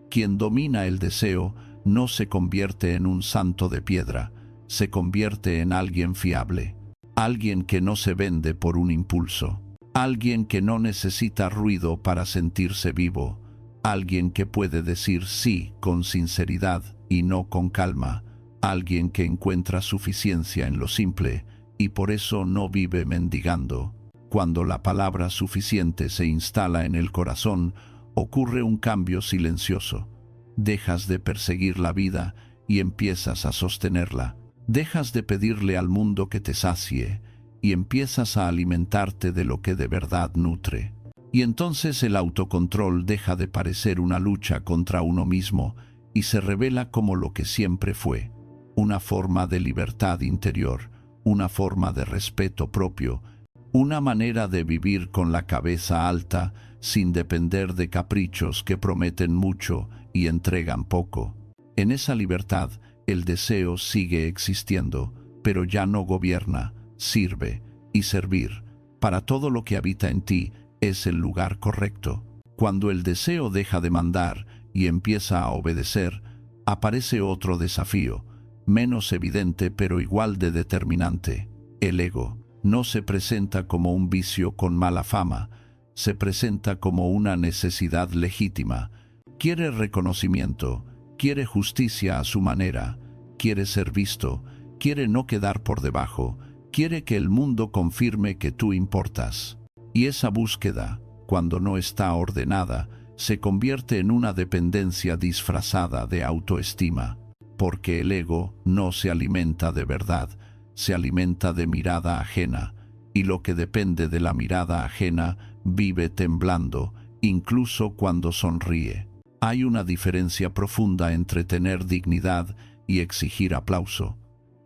Quien domina el deseo no se convierte en un santo de piedra, se convierte en alguien fiable, alguien que no se vende por un impulso, alguien que no necesita ruido para sentirse vivo, alguien que puede decir sí con sinceridad y no con calma, alguien que encuentra suficiencia en lo simple y por eso no vive mendigando. Cuando la palabra suficiente se instala en el corazón, ocurre un cambio silencioso. Dejas de perseguir la vida y empiezas a sostenerla. Dejas de pedirle al mundo que te sacie y empiezas a alimentarte de lo que de verdad nutre. Y entonces el autocontrol deja de parecer una lucha contra uno mismo y se revela como lo que siempre fue, una forma de libertad interior, una forma de respeto propio, una manera de vivir con la cabeza alta sin depender de caprichos que prometen mucho y entregan poco. En esa libertad, el deseo sigue existiendo, pero ya no gobierna, sirve, y servir, para todo lo que habita en ti, es el lugar correcto. Cuando el deseo deja de mandar y empieza a obedecer, aparece otro desafío, menos evidente pero igual de determinante. El ego no se presenta como un vicio con mala fama, se presenta como una necesidad legítima. Quiere reconocimiento, quiere justicia a su manera, quiere ser visto, quiere no quedar por debajo, quiere que el mundo confirme que tú importas. Y esa búsqueda, cuando no está ordenada, se convierte en una dependencia disfrazada de autoestima, porque el ego no se alimenta de verdad, se alimenta de mirada ajena, y lo que depende de la mirada ajena vive temblando, incluso cuando sonríe. Hay una diferencia profunda entre tener dignidad y exigir aplauso.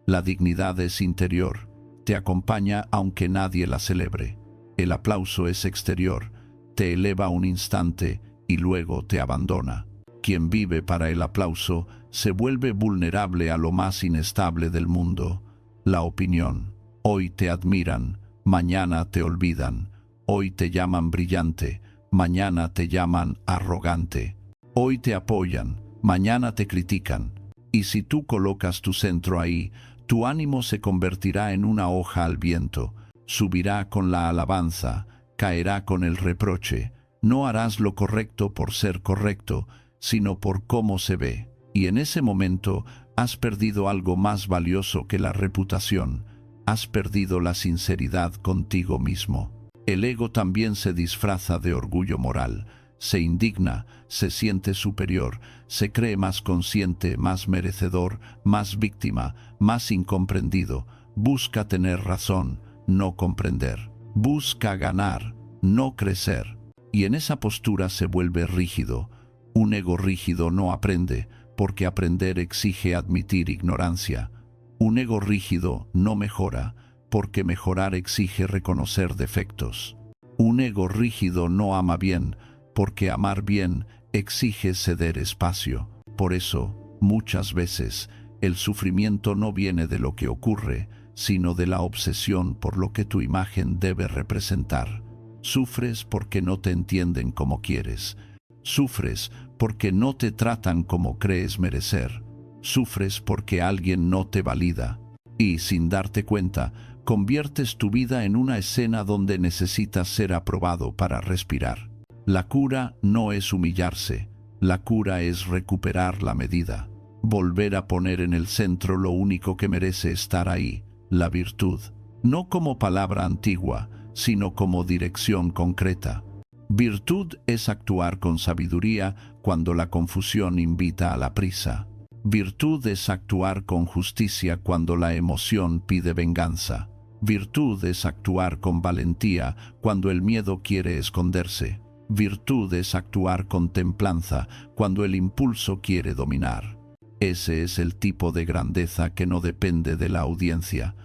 La dignidad es interior, te acompaña aunque nadie la celebre. El aplauso es exterior, te eleva un instante y luego te abandona. Quien vive para el aplauso se vuelve vulnerable a lo más inestable del mundo, la opinión. Hoy te admiran, mañana te olvidan. Hoy te llaman brillante, mañana te llaman arrogante. Hoy te apoyan, mañana te critican. Y si tú colocas tu centro ahí, tu ánimo se convertirá en una hoja al viento, subirá con la alabanza, caerá con el reproche. No harás lo correcto por ser correcto, sino por cómo se ve. Y en ese momento has perdido algo más valioso que la reputación. Has perdido la sinceridad contigo mismo. El ego también se disfraza de orgullo moral. Se indigna, se siente superior, se cree más consciente, más merecedor, más víctima, más incomprendido. Busca tener razón, no comprender. Busca ganar, no crecer. Y en esa postura se vuelve rígido. Un ego rígido no aprende, porque aprender exige admitir ignorancia. Un ego rígido no mejora, porque mejorar exige reconocer defectos. Un ego rígido no ama bien, porque amar bien exige ceder espacio. Por eso, muchas veces, el sufrimiento no viene de lo que ocurre, sino de la obsesión por lo que tu imagen debe representar. Sufres porque no te entienden como quieres. Sufres porque no te tratan como crees merecer. Sufres porque alguien no te valida. Y, sin darte cuenta, conviertes tu vida en una escena donde necesitas ser aprobado para respirar. La cura no es humillarse, la cura es recuperar la medida, volver a poner en el centro lo único que merece estar ahí, la virtud, no como palabra antigua, sino como dirección concreta. Virtud es actuar con sabiduría cuando la confusión invita a la prisa. Virtud es actuar con justicia cuando la emoción pide venganza. Virtud es actuar con valentía cuando el miedo quiere esconderse. Virtud es actuar con templanza cuando el impulso quiere dominar. Ese es el tipo de grandeza que no depende de la audiencia,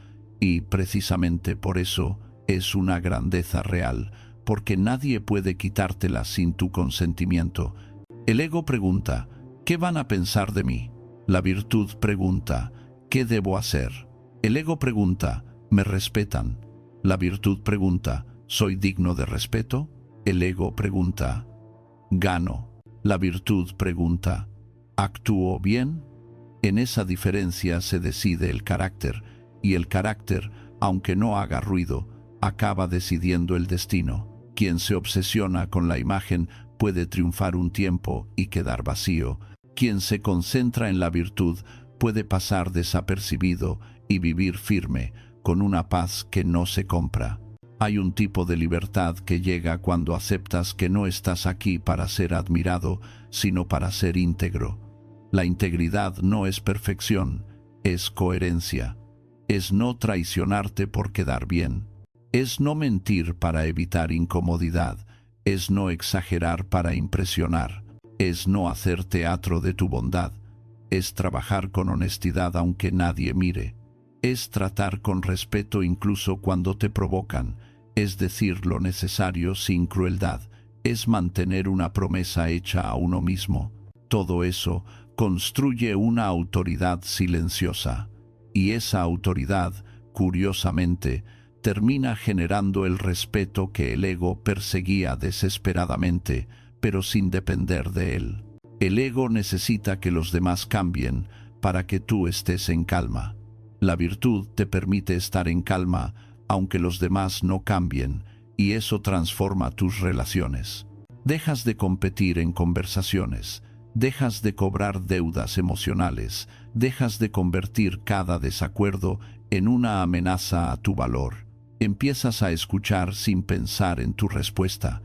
y precisamente por eso es una grandeza real, porque nadie puede quitártela sin tu consentimiento. El ego pregunta, ¿qué van a pensar de mí? La virtud pregunta, ¿qué debo hacer? El ego pregunta, ¿me respetan? La virtud pregunta, ¿soy digno de respeto? El ego pregunta, ¿gano? La virtud pregunta, ¿actúo bien? En esa diferencia se decide el carácter, y el carácter, aunque no haga ruido, acaba decidiendo el destino. Quien se obsesiona con la imagen puede triunfar un tiempo y quedar vacío. Quien se concentra en la virtud puede pasar desapercibido y vivir firme, con una paz que no se compra. Hay un tipo de libertad que llega cuando aceptas que no estás aquí para ser admirado, sino para ser íntegro. La integridad no es perfección, es coherencia. Es no traicionarte por quedar bien. Es no mentir para evitar incomodidad. Es no exagerar para impresionar. Es no hacer teatro de tu bondad. Es trabajar con honestidad aunque nadie mire. Es tratar con respeto incluso cuando te provocan. Es decir lo necesario sin crueldad. Es mantener una promesa hecha a uno mismo. Todo eso construye una autoridad silenciosa. Y esa autoridad, curiosamente, termina generando el respeto que el ego perseguía desesperadamente, pero sin depender de él. El ego necesita que los demás cambien para que tú estés en calma. La virtud te permite estar en calma aunque los demás no cambien, y eso transforma tus relaciones. Dejas de competir en conversaciones, dejas de cobrar deudas emocionales, dejas de convertir cada desacuerdo en una amenaza a tu valor. Empiezas a escuchar sin pensar en tu respuesta.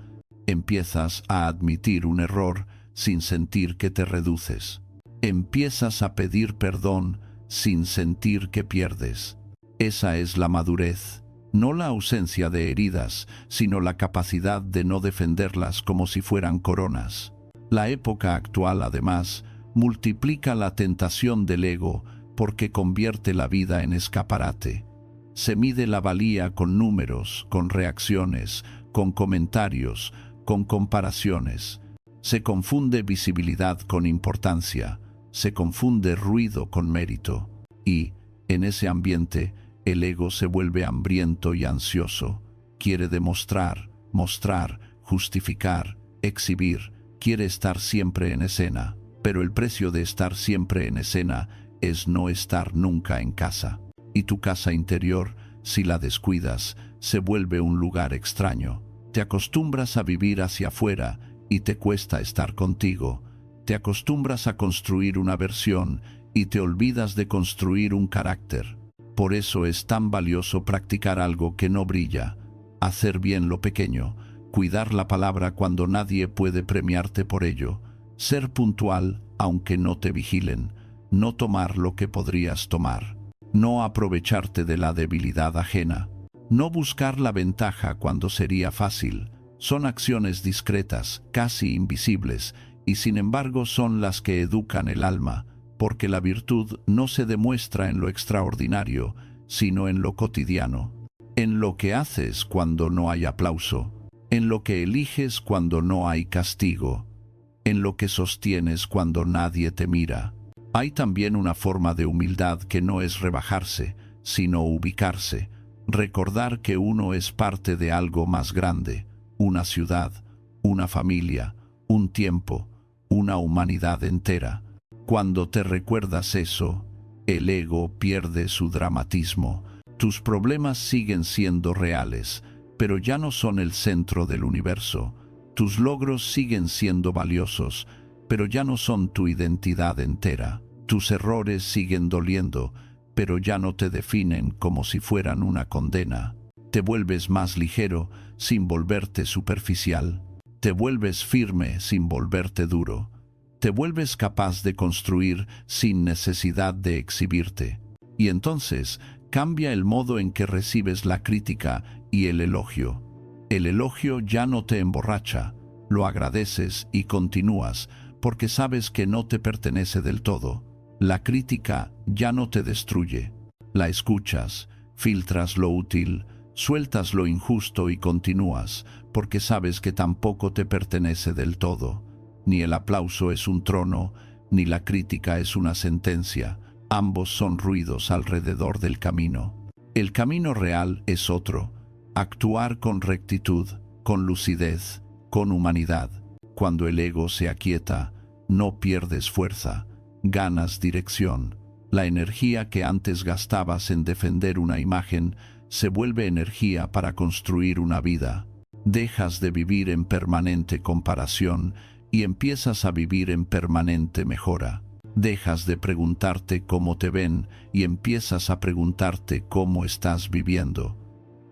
Empiezas a admitir un error sin sentir que te reduces. Empiezas a pedir perdón sin sentir que pierdes. Esa es la madurez. No la ausencia de heridas, sino la capacidad de no defenderlas como si fueran coronas. La época actual, además, multiplica la tentación del ego porque convierte la vida en escaparate. Se mide la valía con números, con reacciones, con comentarios, con comparaciones. Se confunde visibilidad con importancia, se confunde ruido con mérito. Y, en ese ambiente, el ego se vuelve hambriento y ansioso. Quiere demostrar, mostrar, justificar, exhibir. Quiere estar siempre en escena. Pero el precio de estar siempre en escena es no estar nunca en casa. Y tu casa interior, si la descuidas, se vuelve un lugar extraño. Te acostumbras a vivir hacia afuera y te cuesta estar contigo. Te acostumbras a construir una versión y te olvidas de construir un carácter. Por eso es tan valioso practicar algo que no brilla, hacer bien lo pequeño, cuidar la palabra cuando nadie puede premiarte por ello, ser puntual aunque no te vigilen, no tomar lo que podrías tomar, no aprovecharte de la debilidad ajena, no buscar la ventaja cuando sería fácil. Son acciones discretas, casi invisibles, y sin embargo son las que educan el alma, porque la virtud no se demuestra en lo extraordinario, sino en lo cotidiano, en lo que haces cuando no hay aplauso, en lo que eliges cuando no hay castigo, en lo que sostienes cuando nadie te mira. Hay también una forma de humildad que no es rebajarse, sino ubicarse, recordar que uno es parte de algo más grande, una ciudad, una familia, un tiempo, una humanidad entera. Cuando te recuerdas eso, el ego pierde su dramatismo. Tus problemas siguen siendo reales, pero ya no son el centro del universo. Tus logros siguen siendo valiosos, pero ya no son tu identidad entera. Tus errores siguen doliendo, pero ya no te definen como si fueran una condena. Te vuelves más ligero sin volverte superficial. Te vuelves firme sin volverte duro. Te vuelves capaz de construir sin necesidad de exhibirte. Y entonces cambia el modo en que recibes la crítica y el elogio. El elogio ya no te emborracha, lo agradeces y continúas, porque sabes que no te pertenece del todo. La crítica ya no te destruye. La escuchas, filtras lo útil, sueltas lo injusto y continúas, porque sabes que tampoco te pertenece del todo. Ni el aplauso es un trono, ni la crítica es una sentencia. Ambos son ruidos alrededor del camino. El camino real es otro. Actuar con rectitud, con lucidez, con humanidad. Cuando el ego se aquieta, no pierdes fuerza, ganas dirección. La energía que antes gastabas en defender una imagen se vuelve energía para construir una vida. Dejas de vivir en permanente comparación y empiezas a vivir en permanente mejora. Dejas de preguntarte cómo te ven y empiezas a preguntarte cómo estás viviendo.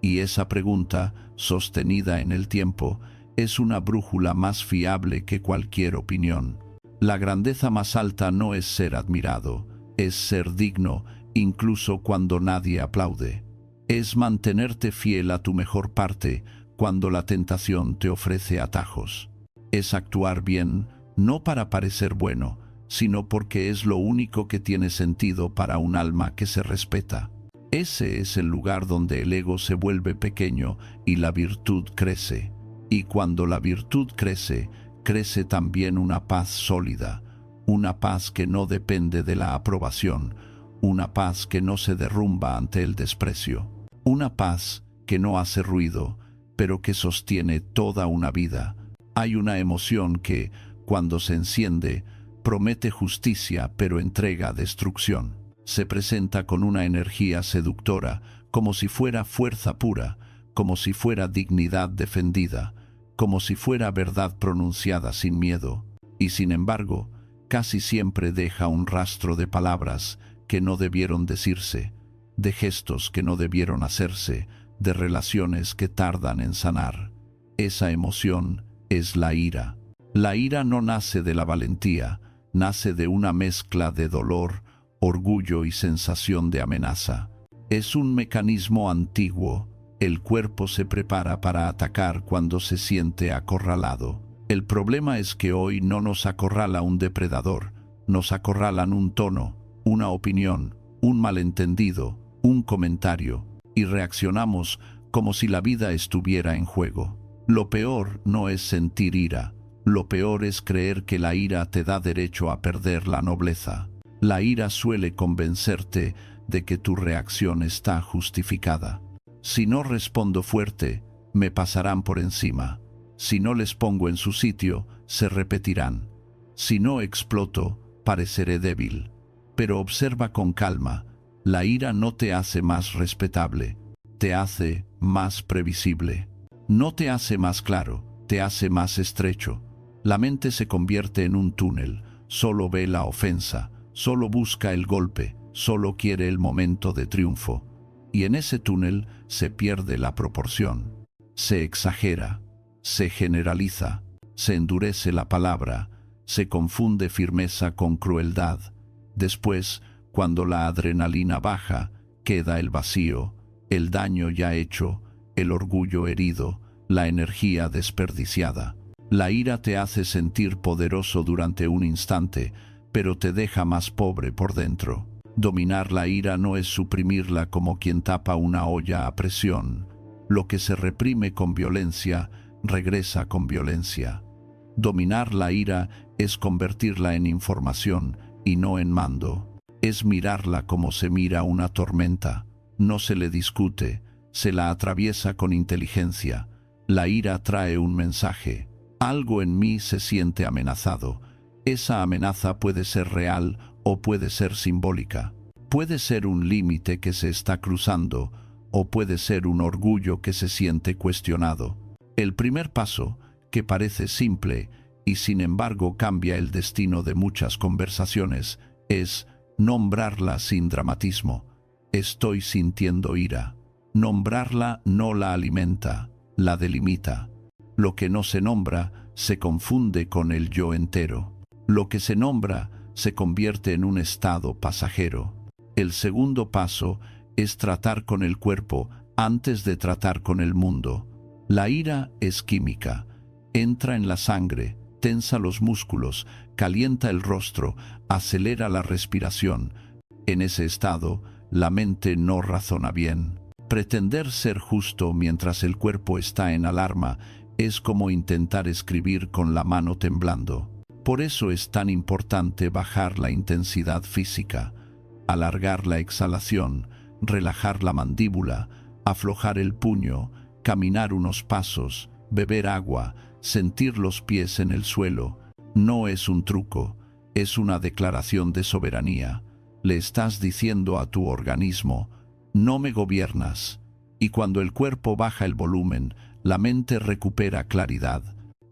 Y esa pregunta, sostenida en el tiempo, es una brújula más fiable que cualquier opinión. La grandeza más alta no es ser admirado, es ser digno, incluso cuando nadie aplaude. Es mantenerte fiel a tu mejor parte cuando la tentación te ofrece atajos. Es actuar bien, no para parecer bueno, sino porque es lo único que tiene sentido para un alma que se respeta. Ese es el lugar donde el ego se vuelve pequeño y la virtud crece. Y cuando la virtud crece, crece también una paz sólida, una paz que no depende de la aprobación, una paz que no se derrumba ante el desprecio, una paz que no hace ruido, pero que sostiene toda una vida. Hay una emoción que, cuando se enciende, promete justicia pero entrega destrucción. Se presenta con una energía seductora, como si fuera fuerza pura, como si fuera dignidad defendida, como si fuera verdad pronunciada sin miedo. Y sin embargo, casi siempre deja un rastro de palabras que no debieron decirse, de gestos que no debieron hacerse, de relaciones que tardan en sanar. Esa emoción es la ira. La ira no nace de la valentía, nace de una mezcla de dolor, orgullo y sensación de amenaza. Es un mecanismo antiguo. El cuerpo se prepara para atacar cuando se siente acorralado. El problema es que hoy no nos acorrala un depredador, nos acorralan un tono, una opinión, un malentendido, un comentario, y reaccionamos como si la vida estuviera en juego. Lo peor no es sentir ira, lo peor es creer que la ira te da derecho a perder la nobleza. La ira suele convencerte de que tu reacción está justificada. Si no respondo fuerte, me pasarán por encima. Si no les pongo en su sitio, se repetirán. Si no exploto, pareceré débil. Pero observa con calma, la ira no te hace más respetable, te hace más previsible. No te hace más claro, te hace más estrecho. La mente se convierte en un túnel, solo ve la ofensa, solo busca el golpe, solo quiere el momento de triunfo. Y en ese túnel se pierde la proporción. Se exagera, se generaliza, se endurece la palabra, se confunde firmeza con crueldad. Después, cuando la adrenalina baja, queda el vacío, el daño ya hecho, el orgullo herido, la energía desperdiciada. La ira te hace sentir poderoso durante un instante, pero te deja más pobre por dentro. Dominar la ira no es suprimirla como quien tapa una olla a presión. Lo que se reprime con violencia, regresa con violencia. Dominar la ira es convertirla en información y no en mando. Es mirarla como se mira una tormenta. No se le discute, se la atraviesa con inteligencia. La ira trae un mensaje. Algo en mí se siente amenazado. Esa amenaza puede ser real o puede ser simbólica. Puede ser un límite que se está cruzando o puede ser un orgullo que se siente cuestionado. El primer paso, que parece simple y sin embargo cambia el destino de muchas conversaciones, es nombrarla sin dramatismo. Estoy sintiendo ira. Nombrarla no la alimenta, la delimita. Lo que no se nombra se confunde con el yo entero. Lo que se nombra se convierte en un estado pasajero. El segundo paso es tratar con el cuerpo antes de tratar con el mundo. La ira es química. Entra en la sangre, tensa los músculos, calienta el rostro, acelera la respiración. En ese estado, la mente no razona bien. Pretender ser justo mientras el cuerpo está en alarma es como intentar escribir con la mano temblando. Por eso es tan importante bajar la intensidad física, alargar la exhalación, relajar la mandíbula, aflojar el puño, caminar unos pasos, beber agua, sentir los pies en el suelo. No es un truco, es una declaración de soberanía. Le estás diciendo a tu organismo, no me gobiernas. Y cuando el cuerpo baja el volumen, la mente recupera claridad.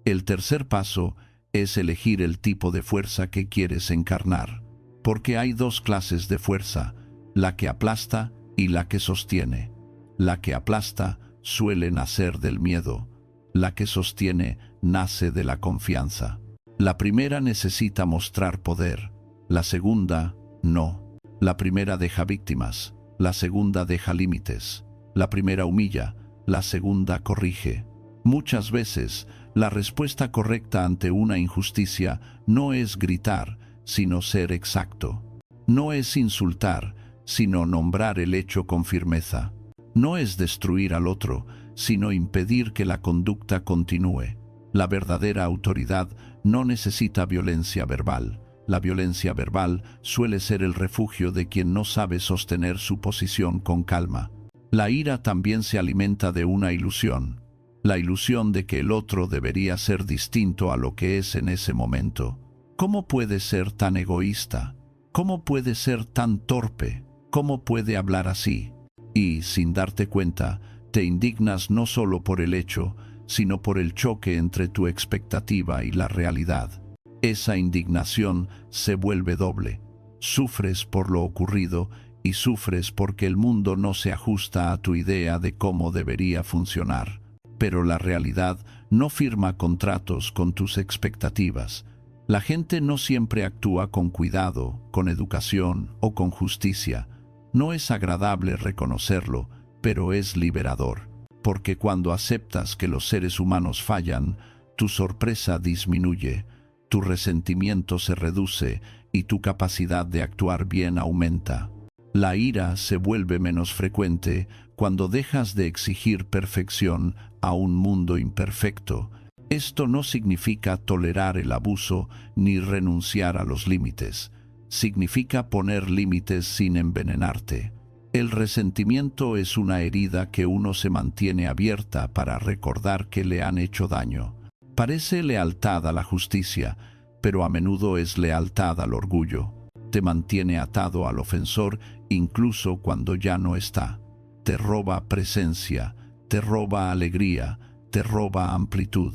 El tercer paso es elegir el tipo de fuerza que quieres encarnar. Porque hay dos clases de fuerza, la que aplasta y la que sostiene. La que aplasta suele nacer del miedo. La que sostiene nace de la confianza. La primera necesita mostrar poder, la segunda no. La primera deja víctimas, la segunda deja límites. La primera humilla, la segunda corrige. Muchas veces, la respuesta correcta ante una injusticia no es gritar, sino ser exacto. No es insultar, sino nombrar el hecho con firmeza. No es destruir al otro, sino impedir que la conducta continúe. La verdadera autoridad no necesita violencia verbal. La violencia verbal suele ser el refugio de quien no sabe sostener su posición con calma. La ira también se alimenta de una ilusión. La ilusión de que el otro debería ser distinto a lo que es en ese momento. ¿Cómo puede ser tan egoísta? ¿Cómo puede ser tan torpe? ¿Cómo puede hablar así? Y, sin darte cuenta, te indignas no solo por el hecho, sino por el choque entre tu expectativa y la realidad. Esa indignación se vuelve doble. Sufres por lo ocurrido y sufres porque el mundo no se ajusta a tu idea de cómo debería funcionar. Pero la realidad no firma contratos con tus expectativas. La gente no siempre actúa con cuidado, con educación o con justicia. No es agradable reconocerlo, pero es liberador. Porque cuando aceptas que los seres humanos fallan, tu sorpresa disminuye, tu resentimiento se reduce y tu capacidad de actuar bien aumenta. La ira se vuelve menos frecuente cuando dejas de exigir perfección a un mundo imperfecto. Esto no significa tolerar el abuso ni renunciar a los límites. Significa poner límites sin envenenarte. El resentimiento es una herida que uno se mantiene abierta para recordar que le han hecho daño. Parece lealtad a la justicia, pero a menudo es lealtad al orgullo. Te mantiene atado al ofensor incluso cuando ya no está. Te roba presencia, te roba alegría, te roba amplitud.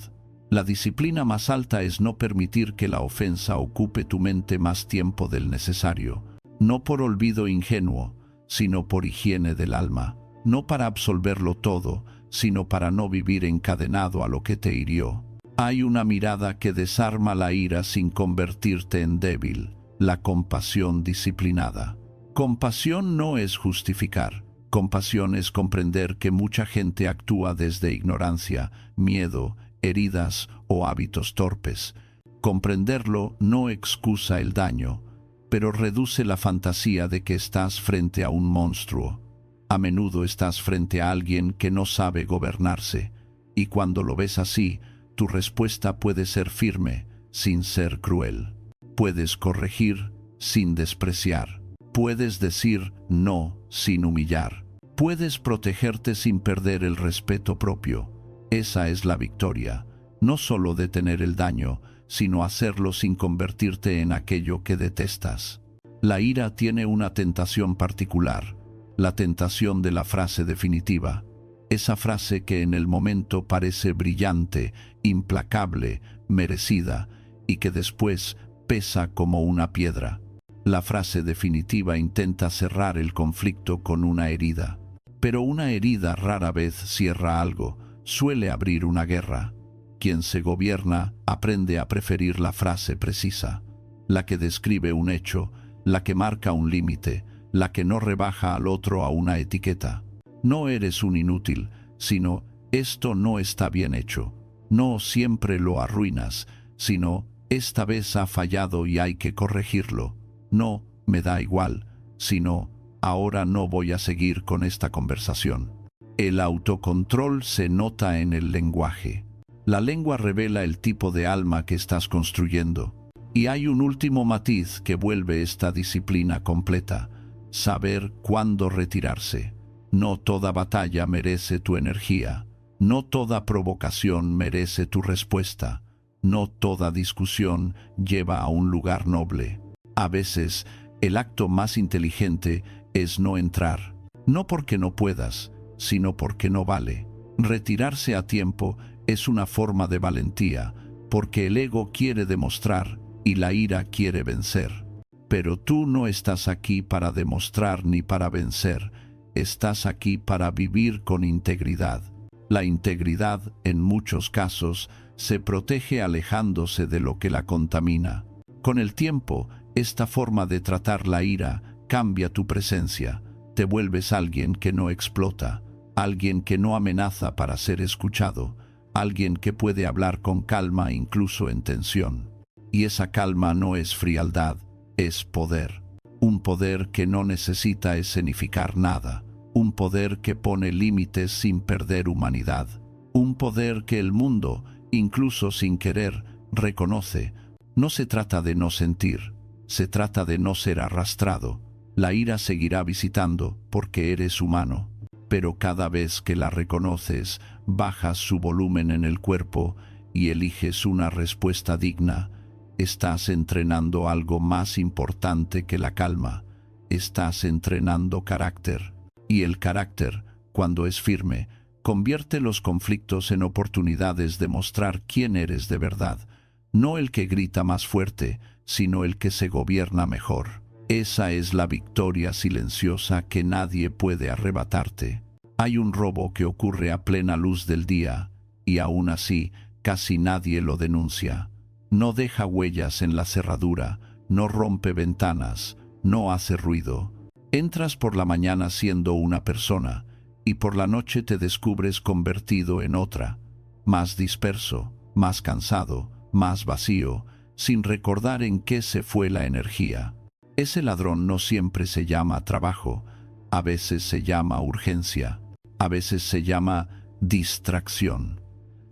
La disciplina más alta es no permitir que la ofensa ocupe tu mente más tiempo del necesario. No por olvido ingenuo, sino por higiene del alma. No para absolverlo todo, sino para no vivir encadenado a lo que te hirió. Hay una mirada que desarma la ira sin convertirte en débil, la compasión disciplinada. Compasión no es justificar. Compasión es comprender que mucha gente actúa desde ignorancia, miedo, heridas o hábitos torpes. Comprenderlo no excusa el daño, pero reduce la fantasía de que estás frente a un monstruo. A menudo estás frente a alguien que no sabe gobernarse, y cuando lo ves así, tu respuesta puede ser firme, sin ser cruel. Puedes corregir, sin despreciar. Puedes decir no, sin humillar. Puedes protegerte sin perder el respeto propio. Esa es la victoria, no solo detener el daño, sino hacerlo sin convertirte en aquello que detestas. La ira tiene una tentación particular, la tentación de la frase definitiva. Esa frase que en el momento parece brillante, implacable, merecida, y que después pesa como una piedra. La frase definitiva intenta cerrar el conflicto con una herida. Pero una herida rara vez cierra algo, suele abrir una guerra. Quien se gobierna aprende a preferir la frase precisa, la que describe un hecho, la que marca un límite, la que no rebaja al otro a una etiqueta. No eres un inútil, sino esto no está bien hecho. No siempre lo arruinas, sino esta vez ha fallado y hay que corregirlo. No, me da igual, sino ahora no voy a seguir con esta conversación. El autocontrol se nota en el lenguaje. La lengua revela el tipo de alma que estás construyendo. Y hay un último matiz que vuelve esta disciplina completa: saber cuándo retirarse. No toda batalla merece tu energía. No toda provocación merece tu respuesta. No toda discusión lleva a un lugar noble. A veces, el acto más inteligente es no entrar. No porque no puedas, sino porque no vale. Retirarse a tiempo es una forma de valentía, porque el ego quiere demostrar y la ira quiere vencer. Pero tú no estás aquí para demostrar ni para vencer. estás aquí para vivir con integridad. La integridad, en muchos casos, se protege alejándose de lo que la contamina. Con el tiempo, esta forma de tratar la ira cambia tu presencia. Te vuelves alguien que no explota, alguien que no amenaza para ser escuchado, alguien que puede hablar con calma incluso en tensión. Y esa calma no es frialdad, es poder. Un poder que no necesita escenificar nada. Un poder que pone límites sin perder humanidad. Un poder que el mundo, incluso sin querer, reconoce. No se trata de no sentir, se trata de no ser arrastrado. La ira seguirá visitando porque eres humano, pero cada vez que la reconoces, bajas su volumen en el cuerpo y eliges una respuesta digna. Estás entrenando algo más importante que la calma. Estás entrenando carácter. Y el carácter, cuando es firme, convierte los conflictos en oportunidades de mostrar quién eres de verdad. No el que grita más fuerte, sino el que se gobierna mejor. Esa es la victoria silenciosa que nadie puede arrebatarte. Hay un robo que ocurre a plena luz del día, y aún así casi nadie lo denuncia. No deja huellas en la cerradura, no rompe ventanas, no hace ruido. Entras por la mañana siendo una persona, y por la noche te descubres convertido en otra, más disperso, más cansado, más vacío, sin recordar en qué se fue la energía. Ese ladrón no siempre se llama trabajo, a veces se llama urgencia, a veces se llama distracción,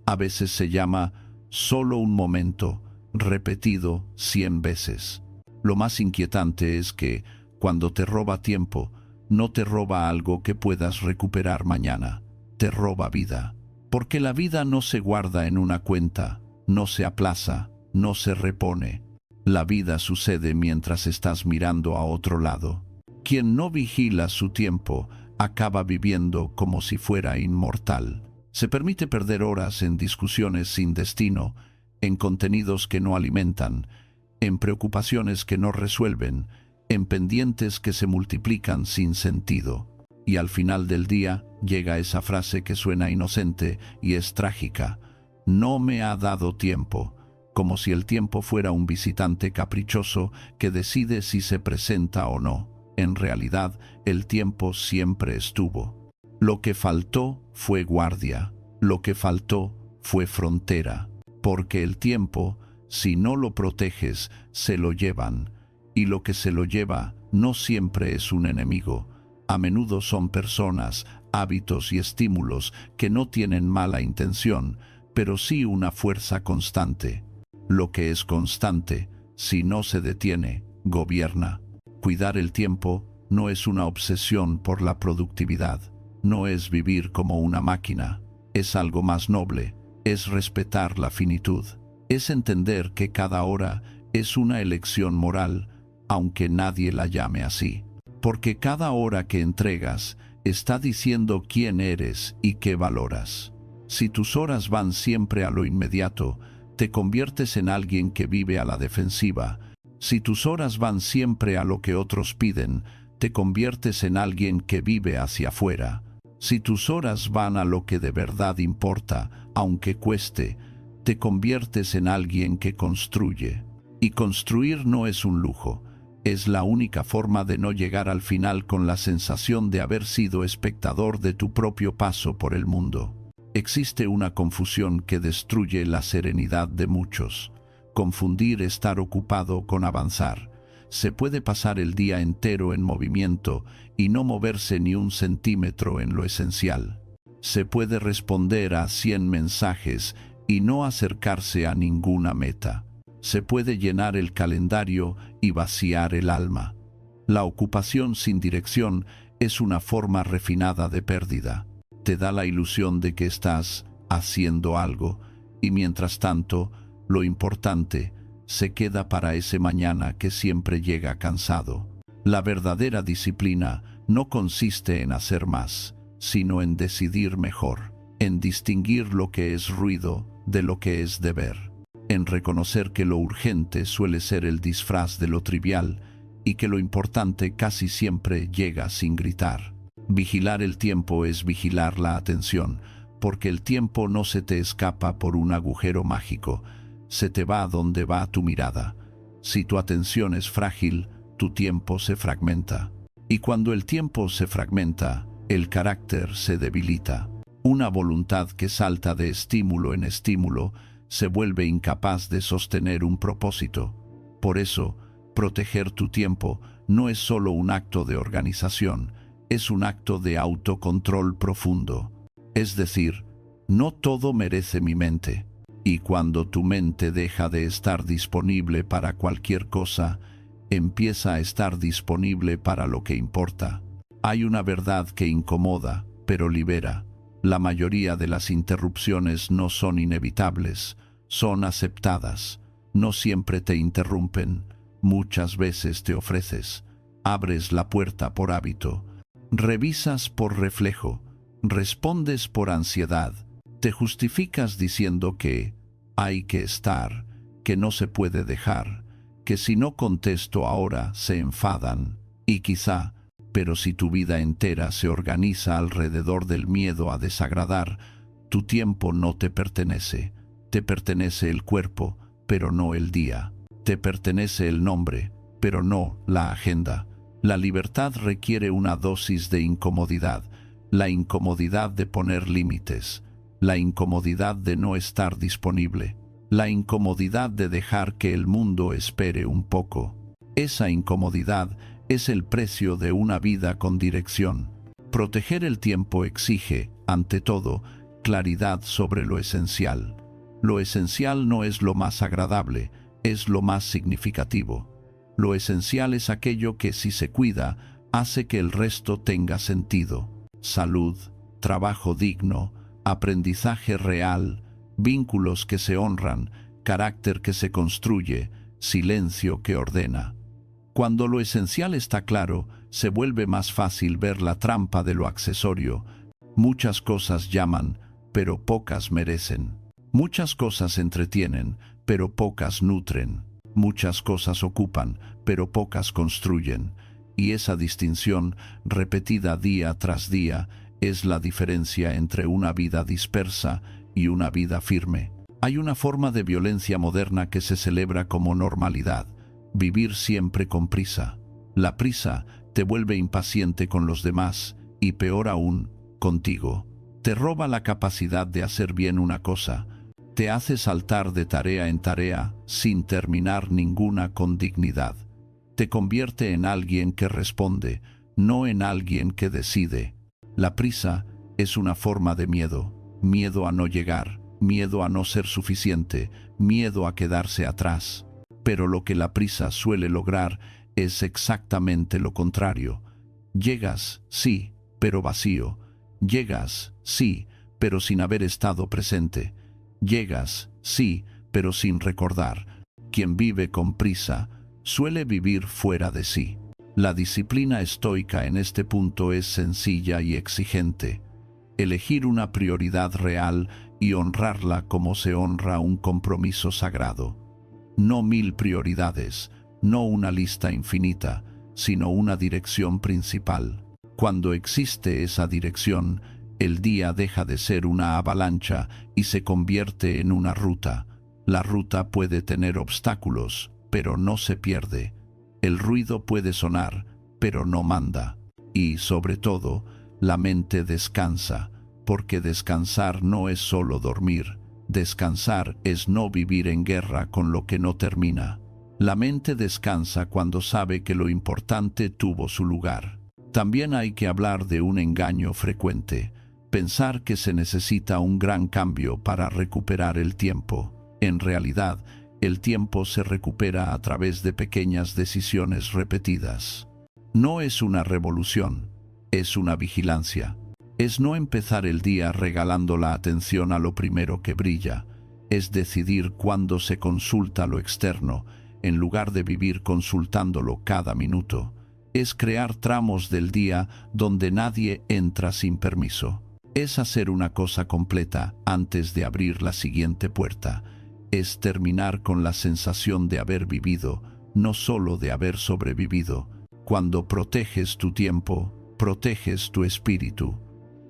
a veces se llama solo un momento, repetido 100 veces. Lo más inquietante es que, cuando te roba tiempo, no te roba algo que puedas recuperar mañana, te roba vida. Porque la vida no se guarda en una cuenta, no se aplaza, no se repone. La vida sucede mientras estás mirando a otro lado. Quien no vigila su tiempo acaba viviendo como si fuera inmortal. Se permite perder horas en discusiones sin destino, en contenidos que no alimentan, en preocupaciones que no resuelven, en pendientes que se multiplican sin sentido. Y al final del día llega esa frase que suena inocente y es trágica. No me ha dado tiempo, como si el tiempo fuera un visitante caprichoso que decide si se presenta o no. En realidad, el tiempo siempre estuvo. Lo que faltó fue guardia, lo que faltó fue frontera, porque el tiempo, si no lo proteges, se lo llevan, y lo que se lo lleva no siempre es un enemigo. A menudo son personas, hábitos y estímulos que no tienen mala intención, pero sí una fuerza constante. Lo que es constante, si no se detiene, gobierna. Cuidar el tiempo no es una obsesión por la productividad, no es vivir como una máquina, es algo más noble, es respetar la finitud, es entender que cada hora es una elección moral, aunque nadie la llame así. Porque cada hora que entregas está diciendo quién eres y qué valoras. Si tus horas van siempre a lo inmediato, te conviertes en alguien que vive a la defensiva. Si tus horas van siempre a lo que otros piden, te conviertes en alguien que vive hacia afuera. Si tus horas van a lo que de verdad importa, aunque cueste, te conviertes en alguien que construye. Y construir no es un lujo. Es la única forma de no llegar al final con la sensación de haber sido espectador de tu propio paso por el mundo. Existe una confusión que destruye la serenidad de muchos. Confundir estar ocupado con avanzar. Se puede pasar el día entero en movimiento y no moverse ni un centímetro en lo esencial. Se puede responder a 100 mensajes y no acercarse a ninguna meta. Se puede llenar el calendario y vaciar el alma. La ocupación sin dirección es una forma refinada de pérdida. Te da la ilusión de que estás haciendo algo y mientras tanto, lo importante se queda para ese mañana que siempre llega cansado. La verdadera disciplina no consiste en hacer más, sino en decidir mejor, en distinguir lo que es ruido de lo que es deber, en reconocer que lo urgente suele ser el disfraz de lo trivial y que lo importante casi siempre llega sin gritar. Vigilar el tiempo es vigilar la atención, porque el tiempo no se te escapa por un agujero mágico, se te va donde va tu mirada. Si tu atención es frágil, tu tiempo se fragmenta. Y cuando el tiempo se fragmenta, el carácter se debilita. Una voluntad que salta de estímulo en estímulo se vuelve incapaz de sostener un propósito. Por eso, proteger tu tiempo no es solo un acto de organización, es un acto de autocontrol profundo. Es decir, no todo merece mi mente. Y cuando tu mente deja de estar disponible para cualquier cosa, empieza a estar disponible para lo que importa. Hay una verdad que incomoda, pero libera. La mayoría de las interrupciones no son inevitables, son aceptadas. No siempre te interrumpen, muchas veces te ofreces. Abres la puerta por hábito, revisas por reflejo, respondes por ansiedad, te justificas diciendo que hay que estar, que no se puede dejar, que si no contesto ahora se enfadan, y quizá, pero si tu vida entera se organiza alrededor del miedo a desagradar, tu tiempo no te pertenece el cuerpo, pero no el día, te pertenece el nombre, pero no la agenda. La libertad requiere una dosis de incomodidad, la incomodidad de poner límites, la incomodidad de no estar disponible, la incomodidad de dejar que el mundo espere un poco. Esa incomodidad es el precio de una vida con dirección. Proteger el tiempo exige, ante todo, claridad sobre lo esencial. Lo esencial no es lo más agradable, es lo más significativo. Lo esencial es aquello que, si se cuida, hace que el resto tenga sentido. Salud, trabajo digno, aprendizaje real, vínculos que se honran, carácter que se construye, silencio que ordena. Cuando lo esencial está claro, se vuelve más fácil ver la trampa de lo accesorio. Muchas cosas llaman, pero pocas merecen. Muchas cosas entretienen, pero pocas nutren. Muchas cosas ocupan, pero pocas construyen. Y esa distinción, repetida día tras día, es la diferencia entre una vida dispersa y una vida firme. Hay una forma de violencia moderna que se celebra como normalidad: vivir siempre con prisa. La prisa te vuelve impaciente con los demás y, peor aún, contigo. Te roba la capacidad de hacer bien una cosa. Te hace saltar de tarea en tarea sin terminar ninguna con dignidad. Te convierte en alguien que responde, no en alguien que decide. La prisa es una forma de miedo. Miedo a no llegar, miedo a no ser suficiente, miedo a quedarse atrás. Pero lo que la prisa suele lograr es exactamente lo contrario. Llegas, sí, pero vacío. Llegas, sí, pero sin haber estado presente. Llegas, sí, pero sin recordar. Quien vive con prisa suele vivir fuera de sí. La disciplina estoica en este punto es sencilla y exigente. Elegir una prioridad real y honrarla como se honra un compromiso sagrado. No 1000 prioridades, no una lista infinita, sino una dirección principal. Cuando existe esa dirección, el día deja de ser una avalancha y se convierte en una ruta. La ruta puede tener obstáculos, pero no se pierde. El ruido puede sonar, pero no manda. Y, sobre todo, la mente descansa, porque descansar no es solo dormir. Descansar es no vivir en guerra con lo que no termina. La mente descansa cuando sabe que lo importante tuvo su lugar. También hay que hablar de un engaño frecuente: pensar que se necesita un gran cambio para recuperar el tiempo. En realidad, el tiempo se recupera a través de pequeñas decisiones repetidas. No es una revolución, es una vigilancia. Es no empezar el día regalando la atención a lo primero que brilla. Es decidir cuándo se consulta lo externo, en lugar de vivir consultándolo cada minuto. Es crear tramos del día donde nadie entra sin permiso. Es hacer una cosa completa antes de abrir la siguiente puerta. Es terminar con la sensación de haber vivido, no solo de haber sobrevivido. Cuando proteges tu tiempo, proteges tu espíritu,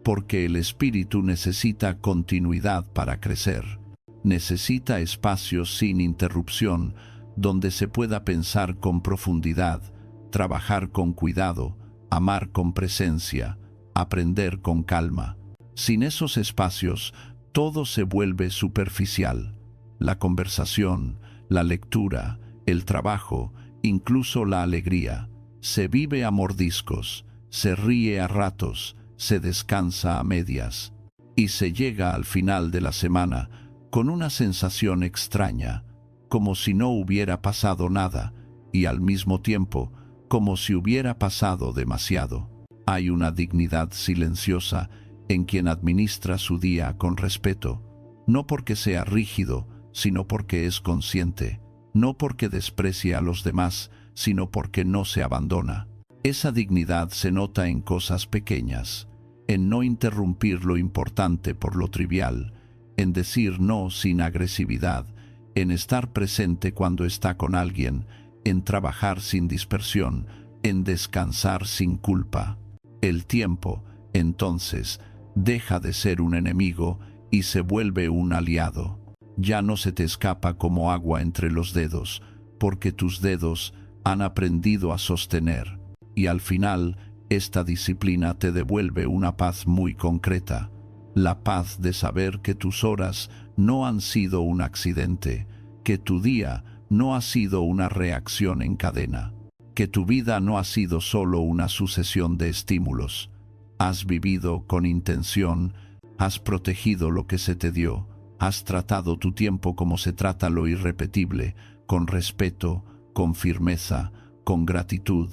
porque el espíritu necesita continuidad para crecer. Necesita espacios sin interrupción, donde se pueda pensar con profundidad, trabajar con cuidado, amar con presencia, aprender con calma. Sin esos espacios, todo se vuelve superficial. La conversación, la lectura, el trabajo, incluso la alegría. Se vive a mordiscos, se ríe a ratos, se descansa a medias, y se llega al final de la semana con una sensación extraña, como si no hubiera pasado nada, y al mismo tiempo, como si hubiera pasado demasiado. Hay una dignidad silenciosa en quien administra su día con respeto, no porque sea rígido, sino porque es consciente, no porque desprecie a los demás, sino porque no se abandona. Esa dignidad se nota en cosas pequeñas, en no interrumpir lo importante por lo trivial, en decir no sin agresividad, en estar presente cuando está con alguien, en trabajar sin dispersión, en descansar sin culpa. El tiempo, entonces, deja de ser un enemigo y se vuelve un aliado. Ya no se te escapa como agua entre los dedos, porque tus dedos han aprendido a sostener, y al final, esta disciplina te devuelve una paz muy concreta, la paz de saber que tus horas no han sido un accidente, que tu día no ha sido una reacción en cadena, que tu vida no ha sido solo una sucesión de estímulos. Has vivido con intención, has protegido lo que se te dio, has tratado tu tiempo como se trata lo irrepetible, con respeto, con firmeza, con gratitud,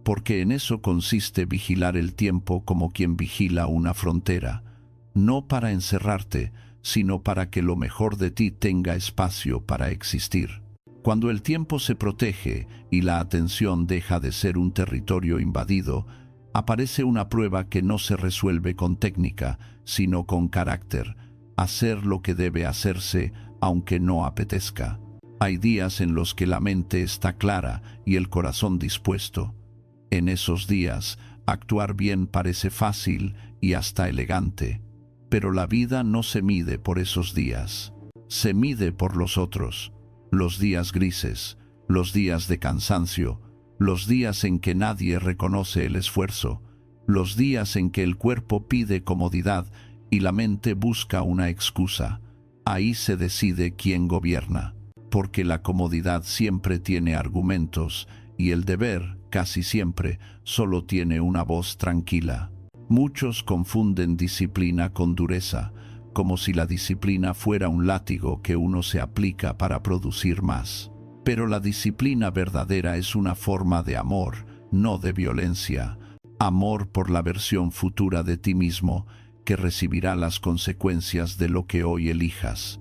porque en eso consiste vigilar el tiempo como quien vigila una frontera, no para encerrarte, sino para que lo mejor de ti tenga espacio para existir. Cuando el tiempo se protege y la atención deja de ser un territorio invadido, aparece una prueba que no se resuelve con técnica, sino con carácter, hacer lo que debe hacerse aunque no apetezca. Hay días en los que la mente está clara y el corazón dispuesto. En esos días, actuar bien parece fácil y hasta elegante, pero la vida no se mide por esos días. Se mide por los otros, los días grises, los días de cansancio, los días en que nadie reconoce el esfuerzo, los días en que el cuerpo pide comodidad y la mente busca una excusa. Ahí se decide quién gobierna, porque la comodidad siempre tiene argumentos y el deber, casi siempre, solo tiene una voz tranquila. Muchos confunden disciplina con dureza, como si la disciplina fuera un látigo que uno se aplica para producir más. Pero la disciplina verdadera es una forma de amor, no de violencia. Amor por la versión futura de ti mismo, que recibirá las consecuencias de lo que hoy elijas.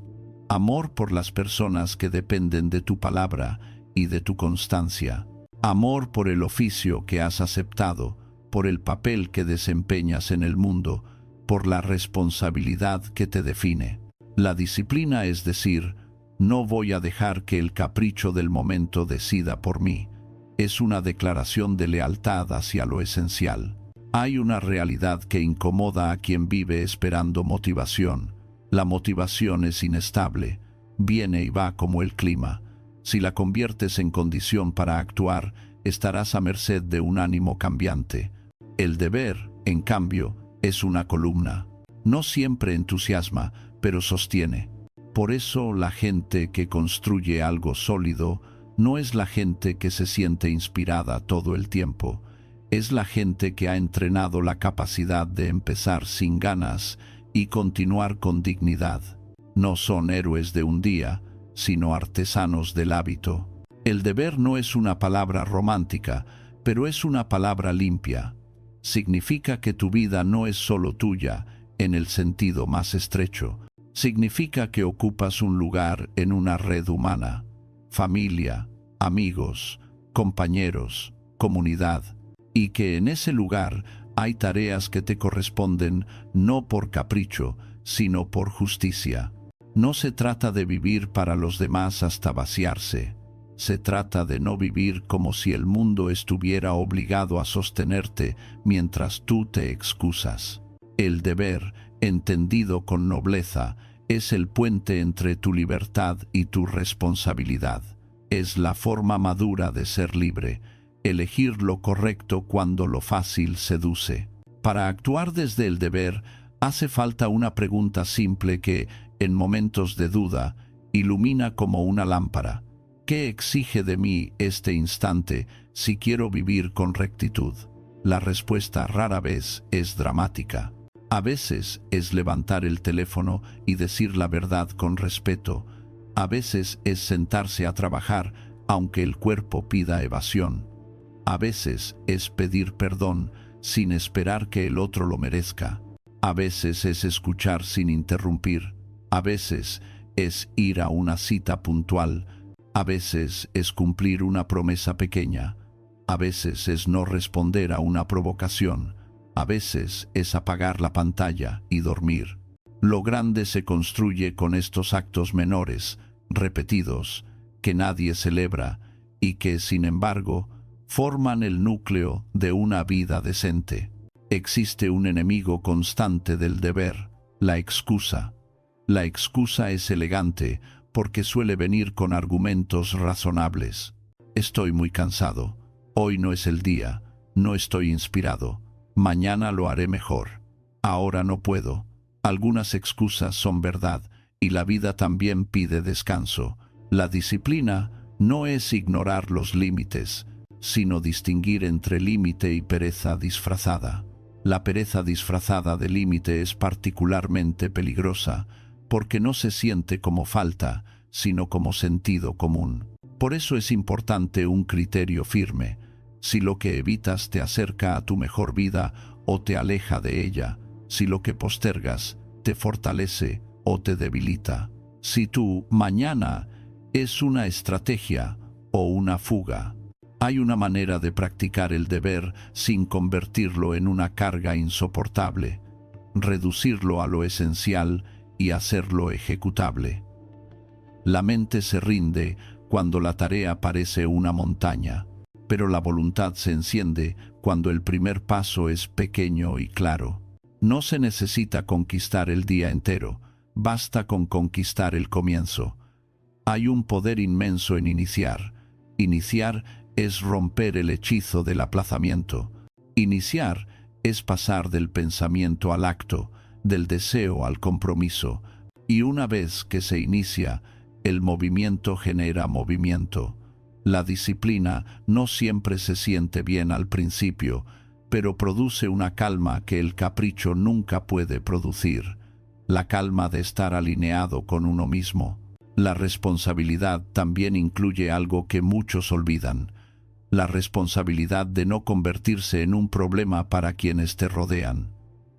Amor por las personas que dependen de tu palabra y de tu constancia. Amor por el oficio que has aceptado, por el papel que desempeñas en el mundo, por la responsabilidad que te define. La disciplina es decir, no voy a dejar que el capricho del momento decida por mí. Es una declaración de lealtad hacia lo esencial. Hay una realidad que incomoda a quien vive esperando motivación. La motivación es inestable, viene y va como el clima. Si la conviertes en condición para actuar, estarás a merced de un ánimo cambiante. El deber, en cambio, es una columna. No siempre entusiasma, pero sostiene. Por eso la gente que construye algo sólido no es la gente que se siente inspirada todo el tiempo. Es la gente que ha entrenado la capacidad de empezar sin ganas y continuar con dignidad. No son héroes de un día, sino artesanos del hábito. El deber no es una palabra romántica, pero es una palabra limpia. Significa que tu vida no es solo tuya, en el sentido más estrecho. Significa que ocupas un lugar en una red humana. Familia, amigos, compañeros, comunidad. Y que en ese lugar hay tareas que te corresponden no por capricho, sino por justicia. No se trata de vivir para los demás hasta vaciarse. Se trata de no vivir como si el mundo estuviera obligado a sostenerte mientras tú te excusas. El deber, entendido con nobleza, es el puente entre tu libertad y tu responsabilidad. Es la forma madura de ser libre, elegir lo correcto cuando lo fácil seduce. Para actuar desde el deber, hace falta una pregunta simple que, en momentos de duda, ilumina como una lámpara. ¿Qué exige de mí este instante si quiero vivir con rectitud? La respuesta rara vez es dramática. A veces es levantar el teléfono y decir la verdad con respeto. A veces es sentarse a trabajar aunque el cuerpo pida evasión. A veces es pedir perdón sin esperar que el otro lo merezca. A veces es escuchar sin interrumpir. A veces es ir a una cita puntual. A veces es cumplir una promesa pequeña. A veces es no responder a una provocación. A veces es apagar la pantalla y dormir. Lo grande se construye con estos actos menores, repetidos, que nadie celebra y que, sin embargo, forman el núcleo de una vida decente. Existe un enemigo constante del deber, la excusa. La excusa es elegante porque suele venir con argumentos razonables. Estoy muy cansado. Hoy no es el día. No estoy inspirado. Mañana lo haré mejor. Ahora no puedo. Algunas excusas son verdad y la vida también pide descanso. La disciplina no es ignorar los límites, sino distinguir entre límite y pereza disfrazada. La pereza disfrazada de límite es particularmente peligrosa porque no se siente como falta, sino como sentido común. Por eso es importante un criterio firme. Si lo que evitas te acerca a tu mejor vida o te aleja de ella, si lo que postergas te fortalece o te debilita. Si tu mañana es una estrategia o una fuga. Hay una manera de practicar el deber sin convertirlo en una carga insoportable, reducirlo a lo esencial y hacerlo ejecutable. La mente se rinde cuando la tarea parece una montaña, pero la voluntad se enciende cuando el primer paso es pequeño y claro. No se necesita conquistar el día entero, basta con conquistar el comienzo. Hay un poder inmenso en iniciar. Iniciar es romper el hechizo del aplazamiento. Iniciar es pasar del pensamiento al acto, del deseo al compromiso. Y una vez que se inicia, el movimiento genera movimiento. La disciplina no siempre se siente bien al principio, pero produce una calma que el capricho nunca puede producir. La calma de estar alineado con uno mismo. La responsabilidad también incluye algo que muchos olvidan. La responsabilidad de no convertirse en un problema para quienes te rodean.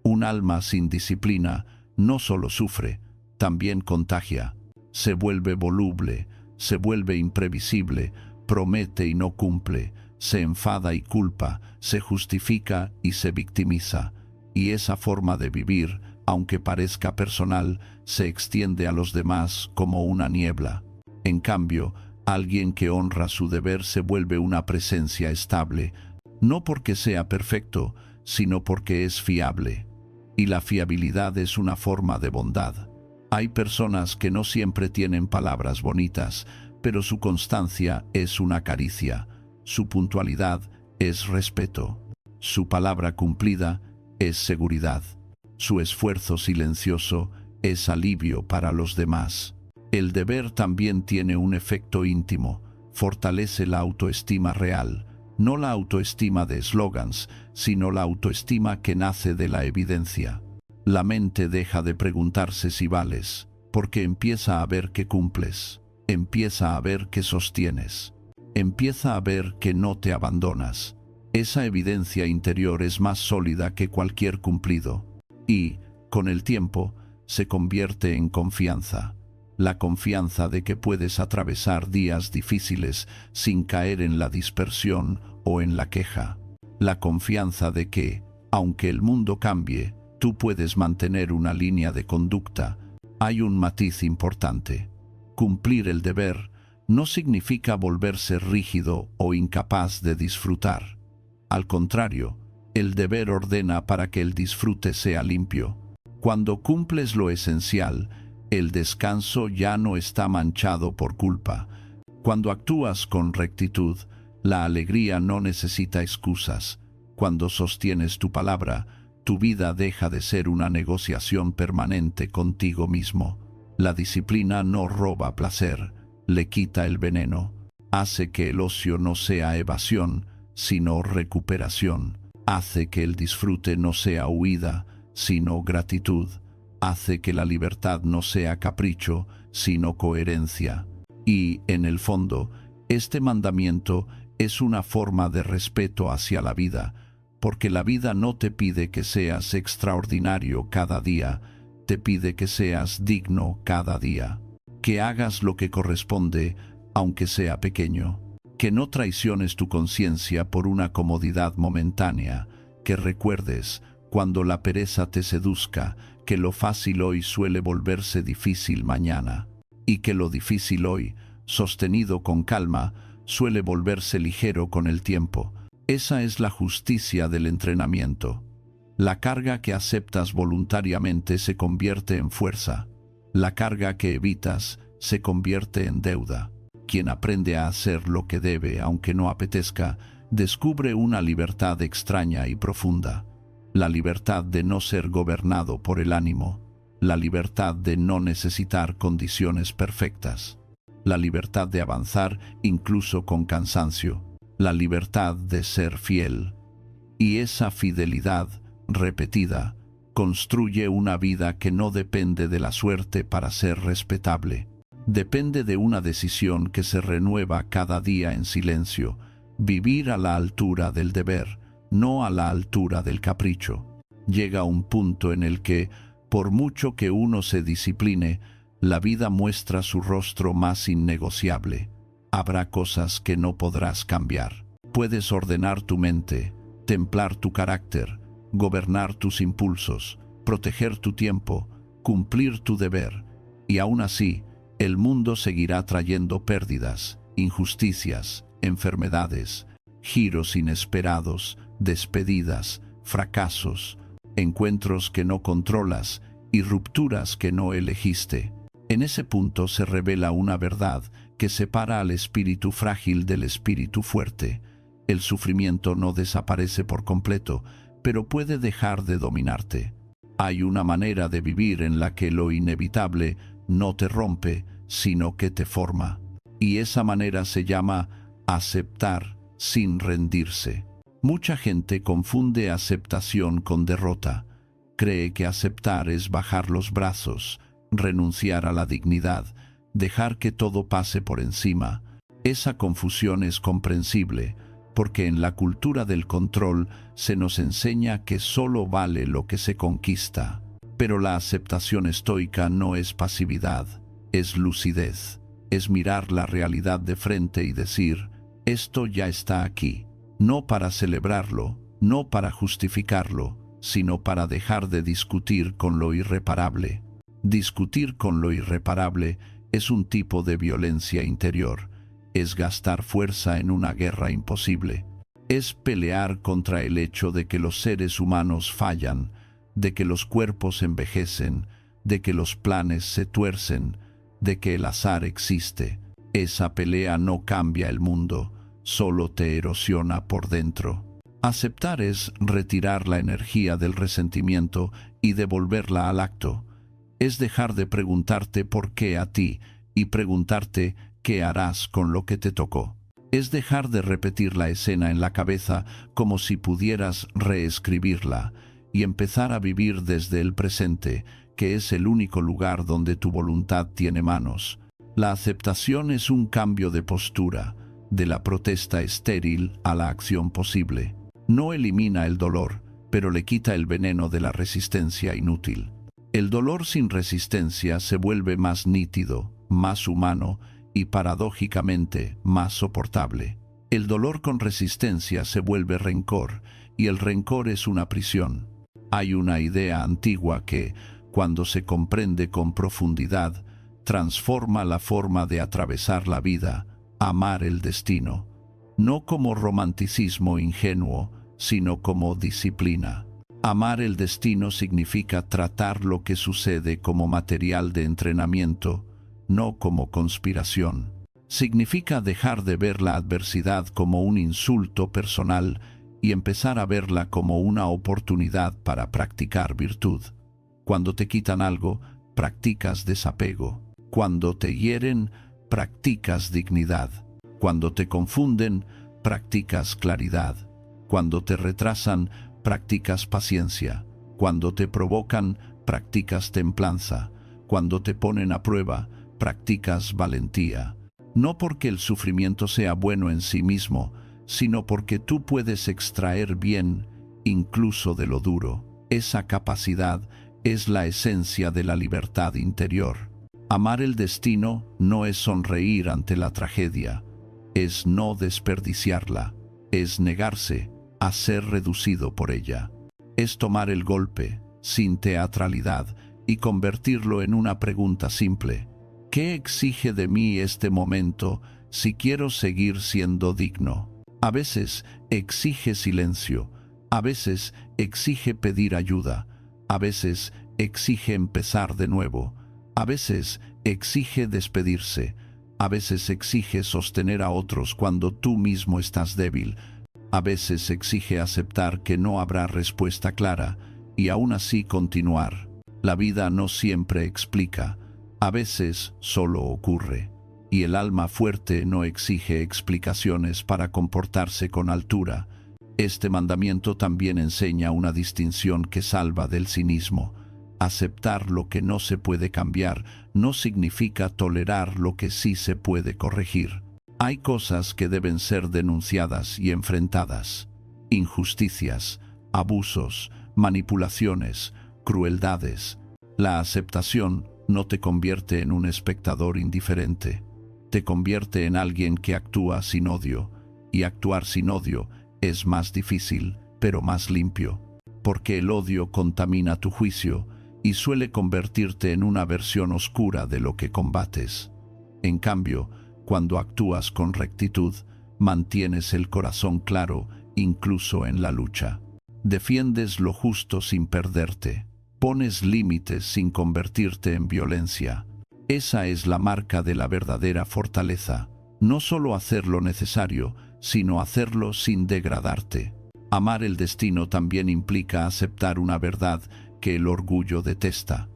Un alma sin disciplina no solo sufre, también contagia. Se vuelve voluble, se vuelve imprevisible, promete y no cumple, se enfada y culpa, se justifica y se victimiza. Y esa forma de vivir, aunque parezca personal, se extiende a los demás como una niebla. En cambio, alguien que honra su deber se vuelve una presencia estable, no porque sea perfecto, sino porque es fiable. Y la fiabilidad es una forma de bondad. Hay personas que no siempre tienen palabras bonitas, pero su constancia es una caricia, su puntualidad es respeto, su palabra cumplida es seguridad, su esfuerzo silencioso es alivio para los demás. El deber también tiene un efecto íntimo, fortalece la autoestima real, no la autoestima de eslogans, sino la autoestima que nace de la evidencia. La mente deja de preguntarse si vales, porque empieza a ver que cumples, empieza a ver que sostienes, empieza a ver que no te abandonas. Esa evidencia interior es más sólida que cualquier cumplido y, con el tiempo, se convierte en confianza. La confianza de que puedes atravesar días difíciles sin caer en la dispersión o en la queja. La confianza de que, aunque el mundo cambie, tú puedes mantener una línea de conducta. Hay un matiz importante. Cumplir el deber no significa volverse rígido o incapaz de disfrutar. Al contrario, el deber ordena para que el disfrute sea limpio. Cuando cumples lo esencial, el descanso ya no está manchado por culpa. Cuando actúas con rectitud, la alegría no necesita excusas. Cuando sostienes tu palabra, tu vida deja de ser una negociación permanente contigo mismo. La disciplina no roba placer, le quita el veneno. Hace que el ocio no sea evasión, sino recuperación. Hace que el disfrute no sea huida, sino gratitud. Hace que la libertad no sea capricho, sino coherencia. Y, en el fondo, este mandamiento es una forma de respeto hacia la vida, porque la vida no te pide que seas extraordinario cada día, te pide que seas digno cada día, que hagas lo que corresponde, aunque sea pequeño, que no traiciones tu conciencia por una comodidad momentánea, que recuerdes, cuando la pereza te seduzca, que lo fácil hoy suele volverse difícil mañana, y que lo difícil hoy, sostenido con calma, suele volverse ligero con el tiempo. Esa es la justicia del entrenamiento. La carga que aceptas voluntariamente se convierte en fuerza. La carga que evitas se convierte en deuda. Quien aprende a hacer lo que debe, aunque no apetezca, descubre una libertad extraña y profunda. La libertad de no ser gobernado por el ánimo. La libertad de no necesitar condiciones perfectas. La libertad de avanzar incluso con cansancio. La libertad de ser fiel. Y esa fidelidad, repetida, construye una vida que no depende de la suerte para ser respetable. Depende de una decisión que se renueva cada día en silencio, vivir a la altura del deber, no a la altura del capricho. Llega un punto en el que, por mucho que uno se discipline, la vida muestra su rostro más innegociable. Habrá cosas que no podrás cambiar. Puedes ordenar tu mente, templar tu carácter, gobernar tus impulsos, proteger tu tiempo, cumplir tu deber, y aún así, el mundo seguirá trayendo pérdidas, injusticias, enfermedades, giros inesperados, despedidas, fracasos, encuentros que no controlas y rupturas que no elegiste. En ese punto se revela una verdad que separa al espíritu frágil del espíritu fuerte. El sufrimiento no desaparece por completo, pero puede dejar de dominarte. Hay una manera de vivir en la que lo inevitable no te rompe, sino que te forma. Y esa manera se llama aceptar sin rendirse. Mucha gente confunde aceptación con derrota. Cree que aceptar es bajar los brazos, renunciar a la dignidad, dejar que todo pase por encima. Esa confusión es comprensible, porque en la cultura del control se nos enseña que solo vale lo que se conquista. Pero la aceptación estoica no es pasividad, es lucidez, es mirar la realidad de frente y decir, esto ya está aquí, no para celebrarlo, no para justificarlo, sino para dejar de discutir con lo irreparable. Discutir con lo irreparable es un tipo de violencia interior, es gastar fuerza en una guerra imposible, es pelear contra el hecho de que los seres humanos fallan, de que los cuerpos envejecen, de que los planes se tuercen, de que el azar existe. Esa pelea no cambia el mundo, solo te erosiona por dentro. Aceptar es retirar la energía del resentimiento y devolverla al acto. Es dejar de preguntarte por qué a ti y preguntarte qué harás con lo que te tocó. Es dejar de repetir la escena en la cabeza como si pudieras reescribirla y empezar a vivir desde el presente, que es el único lugar donde tu voluntad tiene manos. La aceptación es un cambio de postura, de la protesta estéril a la acción posible. No elimina el dolor, pero le quita el veneno de la resistencia inútil. El dolor sin resistencia se vuelve más nítido, más humano y paradójicamente más soportable. El dolor con resistencia se vuelve rencor, y el rencor es una prisión. Hay una idea antigua que, cuando se comprende con profundidad, transforma la forma de atravesar la vida, amar el destino, no como romanticismo ingenuo, sino como disciplina. Amar el destino significa tratar lo que sucede como material de entrenamiento, no como conspiración. Significa dejar de ver la adversidad como un insulto personal y empezar a verla como una oportunidad para practicar virtud. Cuando te quitan algo, practicas desapego. Cuando te hieren, practicas dignidad. Cuando te confunden, practicas claridad. Cuando te retrasan, practicas paciencia. Cuando te provocan, practicas templanza. Cuando te ponen a prueba, practicas valentía. No porque el sufrimiento sea bueno en sí mismo, sino porque tú puedes extraer bien incluso de lo duro. Esa capacidad es la esencia de la libertad interior. Amar el destino no es sonreír ante la tragedia, es no desperdiciarla, es negarse a ser reducido por ella. Es tomar el golpe, sin teatralidad, y convertirlo en una pregunta simple. ¿Qué exige de mí este momento si quiero seguir siendo digno? A veces exige silencio, a veces exige pedir ayuda, a veces exige empezar de nuevo, a veces exige despedirse, a veces exige sostener a otros cuando tú mismo estás débil, a veces exige aceptar que no habrá respuesta clara y aún así continuar. La vida no siempre explica, a veces solo ocurre. Y el alma fuerte no exige explicaciones para comportarse con altura. Este mandamiento también enseña una distinción que salva del cinismo. Aceptar lo que no se puede cambiar no significa tolerar lo que sí se puede corregir. Hay cosas que deben ser denunciadas y enfrentadas. Injusticias, abusos, manipulaciones, crueldades. La aceptación no te convierte en un espectador indiferente. Te convierte en alguien que actúa sin odio, y actuar sin odio es más difícil, pero más limpio, porque el odio contamina tu juicio y suele convertirte en una versión oscura de lo que combates. En cambio, cuando actúas con rectitud, mantienes el corazón claro incluso en la lucha. Defiendes lo justo sin perderte, pones límites sin convertirte en violencia. Esa es la marca de la verdadera fortaleza. No solo hacer lo necesario, sino hacerlo sin degradarte. Amar el destino también implica aceptar una verdad que el orgullo detesta.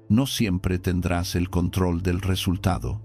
No siempre tendrás el control del resultado.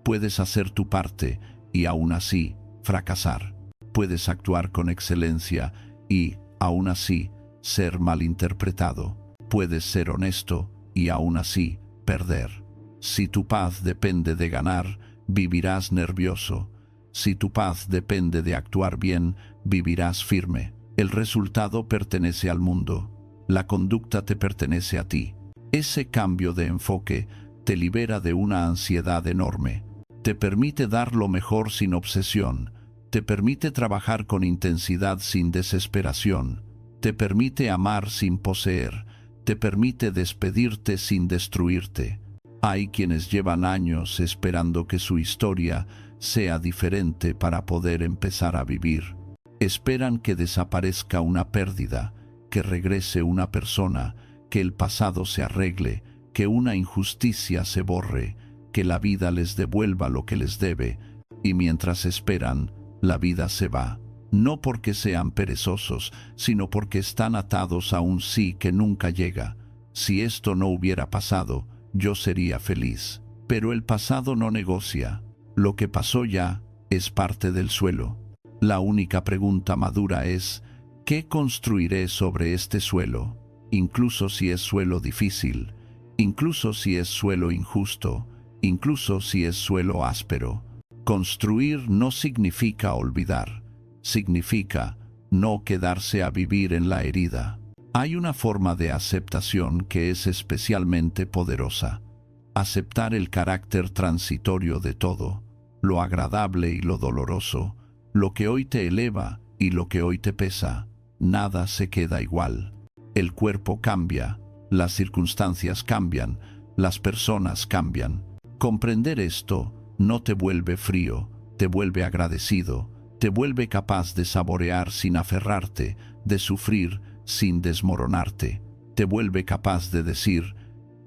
Puedes hacer tu parte y aún así fracasar. Puedes actuar con excelencia y, aún así, ser malinterpretado. Puedes ser honesto y aún así perder. Si tu paz depende de ganar, vivirás nervioso. Si tu paz depende de actuar bien, vivirás firme. El resultado pertenece al mundo. La conducta te pertenece a ti. Ese cambio de enfoque te libera de una ansiedad enorme. Te permite dar lo mejor sin obsesión. Te permite trabajar con intensidad sin desesperación. Te permite amar sin poseer. Te permite despedirte sin destruirte. Hay quienes llevan años esperando que su historia sea diferente para poder empezar a vivir. Esperan que desaparezca una pérdida, que regrese una persona, que el pasado se arregle, que una injusticia se borre, que la vida les devuelva lo que les debe, y mientras esperan, la vida se va. No porque sean perezosos, sino porque están atados a un sí que nunca llega. Si esto no hubiera pasado, yo sería feliz. Pero el pasado no negocia. Lo que pasó ya es parte del suelo. La única pregunta madura es, ¿qué construiré sobre este suelo? Incluso si es suelo difícil, incluso si es suelo injusto, incluso si es suelo áspero. Construir no significa olvidar, significa no quedarse a vivir en la herida. Hay una forma de aceptación que es especialmente poderosa. Aceptar el carácter transitorio de todo, lo agradable y lo doloroso, lo que hoy te eleva y lo que hoy te pesa. Nada se queda igual. El cuerpo cambia, las circunstancias cambian, las personas cambian. Comprender esto no te vuelve frío, te vuelve agradecido, te vuelve capaz de saborear sin aferrarte, de sufrir sin desmoronarte, te vuelve capaz de decir,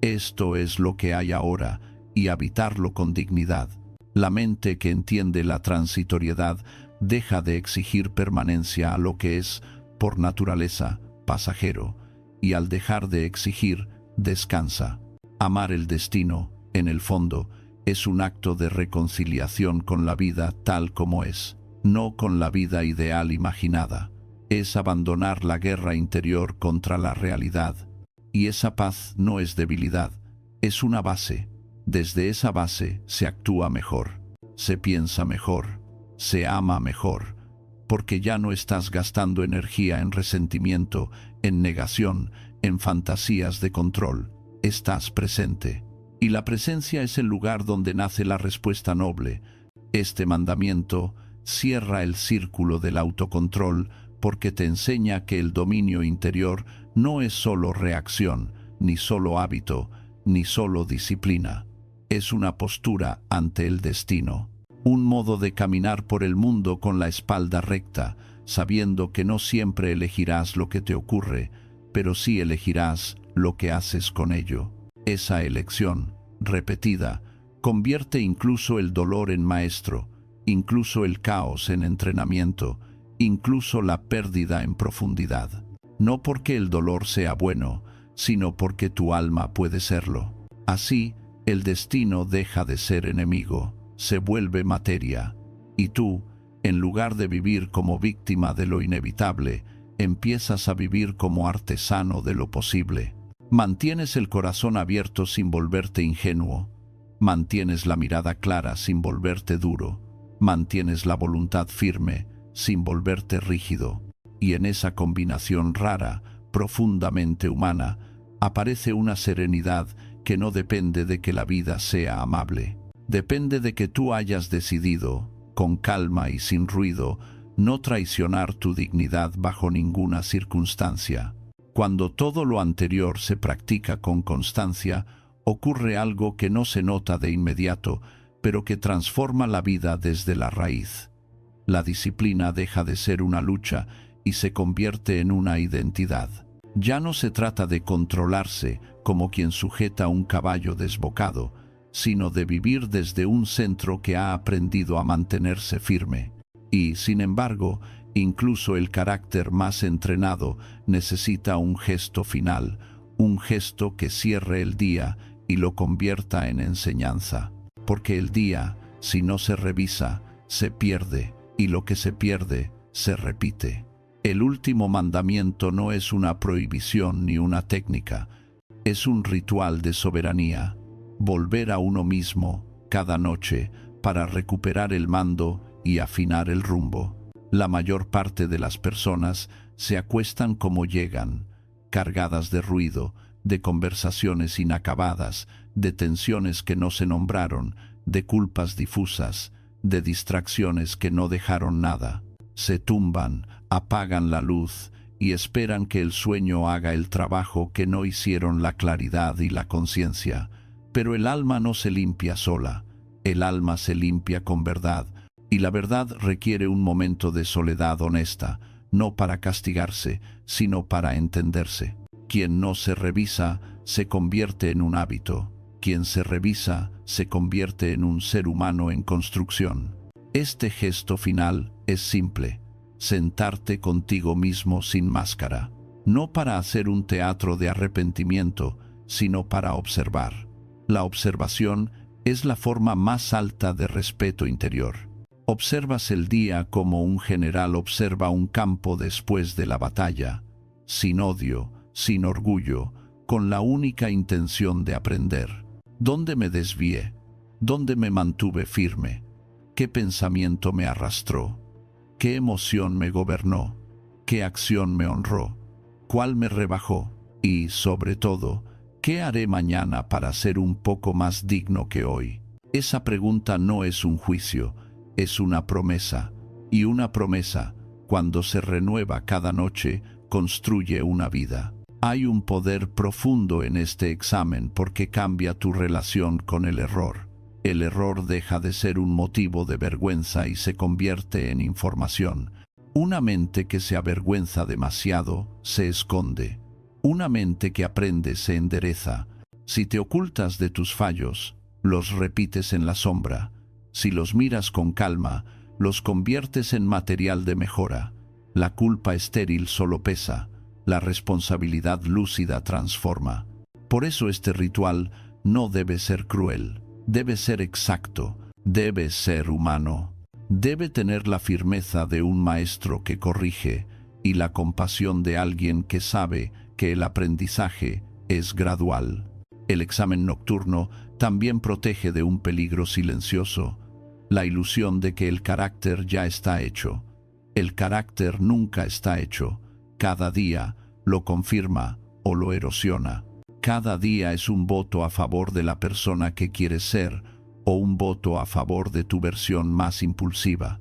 esto es lo que hay ahora, y habitarlo con dignidad. La mente que entiende la transitoriedad deja de exigir permanencia a lo que es, por naturaleza, pasajero, y al dejar de exigir, descansa. Amar el destino, en el fondo, es un acto de reconciliación con la vida tal como es, no con la vida ideal imaginada. Es abandonar la guerra interior contra la realidad. Y esa paz no es debilidad, es una base. Desde esa base se actúa mejor, se piensa mejor, se ama mejor, porque ya no estás gastando energía en resentimiento, en negación, en fantasías de control. Estás presente. Y la presencia es el lugar donde nace la respuesta noble. Este mandamiento cierra el círculo del autocontrol porque te enseña que el dominio interior no es solo reacción, ni solo hábito, ni solo disciplina. Es una postura ante el destino, un modo de caminar por el mundo con la espalda recta, sabiendo que no siempre elegirás lo que te ocurre, pero sí elegirás lo que haces con ello. Esa elección, repetida, convierte incluso el dolor en maestro, incluso el caos en entrenamiento, incluso la pérdida en profundidad. No porque el dolor sea bueno, sino porque tu alma puede serlo. Así, el destino deja de ser enemigo, se vuelve materia, y tú, en lugar de vivir como víctima de lo inevitable, empiezas a vivir como artesano de lo posible. Mantienes el corazón abierto sin volverte ingenuo, mantienes la mirada clara sin volverte duro, mantienes la voluntad firme sin volverte rígido, y en esa combinación rara, profundamente humana, aparece una serenidad que no depende de que la vida sea amable. Depende de que tú hayas decidido, con calma y sin ruido, no traicionar tu dignidad bajo ninguna circunstancia. Cuando todo lo anterior se practica con constancia, ocurre algo que no se nota de inmediato, pero que transforma la vida desde la raíz. La disciplina deja de ser una lucha y se convierte en una identidad. Ya no se trata de controlarse como quien sujeta un caballo desbocado, sino de vivir desde un centro que ha aprendido a mantenerse firme. Y, sin embargo, incluso el carácter más entrenado necesita un gesto final, un gesto que cierre el día y lo convierta en enseñanza. Porque el día, si no se revisa, se pierde, y lo que se pierde, se repite. El último mandamiento no es una prohibición ni una técnica, es un ritual de soberanía. Volver a uno mismo, cada noche, para recuperar el mando y afinar el rumbo. La mayor parte de las personas se acuestan como llegan, cargadas de ruido, de conversaciones inacabadas, de tensiones que no se nombraron, de culpas difusas, de distracciones que no dejaron nada. Se tumban, apagan la luz y esperan que el sueño haga el trabajo que no hicieron la claridad y la conciencia. Pero el alma no se limpia sola, el alma se limpia con verdad, y la verdad requiere un momento de soledad honesta, no para castigarse, sino para entenderse. Quien no se revisa se convierte en un hábito, quien se revisa se convierte en un ser humano en construcción. Este gesto final es simple, sentarte contigo mismo sin máscara, no para hacer un teatro de arrepentimiento, sino para observar. La observación es la forma más alta de respeto interior. Observas el día como un general observa un campo después de la batalla, sin odio, sin orgullo, con la única intención de aprender. ¿Dónde me desvié? ¿Dónde me mantuve firme? ¿Qué pensamiento me arrastró? ¿Qué emoción me gobernó? ¿Qué acción me honró? ¿Cuál me rebajó? Y, sobre todo, ¿qué haré mañana para ser un poco más digno que hoy? Esa pregunta no es un juicio, es una promesa. Y una promesa, cuando se renueva cada noche, construye una vida. Hay un poder profundo en este examen porque cambia tu relación con el error. El error deja de ser un motivo de vergüenza y se convierte en información. Una mente que se avergüenza demasiado se esconde. Una mente que aprende se endereza. Si te ocultas de tus fallos, los repites en la sombra. Si los miras con calma, los conviertes en material de mejora. La culpa estéril solo pesa. La responsabilidad lúcida transforma. Por eso este ritual no debe ser cruel. Debe ser exacto, debe ser humano, debe tener la firmeza de un maestro que corrige y la compasión de alguien que sabe que el aprendizaje es gradual. El examen nocturno también protege de un peligro silencioso, la ilusión de que el carácter ya está hecho. El carácter nunca está hecho, cada día lo confirma o lo erosiona. Cada día es un voto a favor de la persona que quieres ser o un voto a favor de tu versión más impulsiva.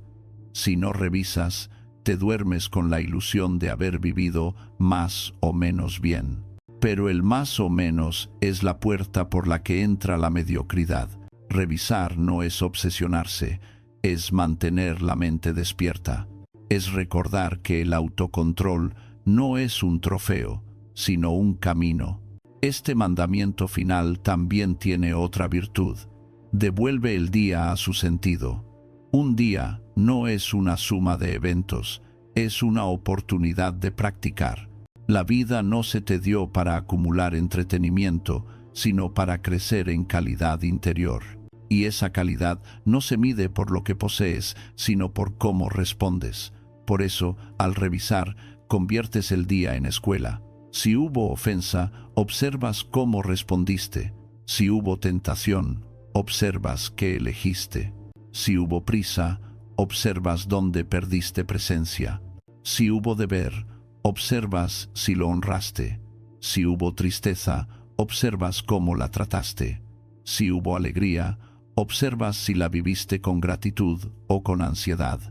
Si no revisas, te duermes con la ilusión de haber vivido más o menos bien. Pero el más o menos es la puerta por la que entra la mediocridad. Revisar no es obsesionarse, es mantener la mente despierta. Es recordar que el autocontrol no es un trofeo, sino un camino. Este mandamiento final también tiene otra virtud. Devuelve el día a su sentido. Un día no es una suma de eventos, es una oportunidad de practicar. La vida no se te dio para acumular entretenimiento, sino para crecer en calidad interior. Y esa calidad no se mide por lo que posees, sino por cómo respondes. Por eso, al revisar, conviertes el día en escuela. Si hubo ofensa, observas cómo respondiste. Si hubo tentación, observas qué elegiste. Si hubo prisa, observas dónde perdiste presencia. Si hubo deber, observas si lo honraste. Si hubo tristeza, observas cómo la trataste. Si hubo alegría, observas si la viviste con gratitud o con ansiedad.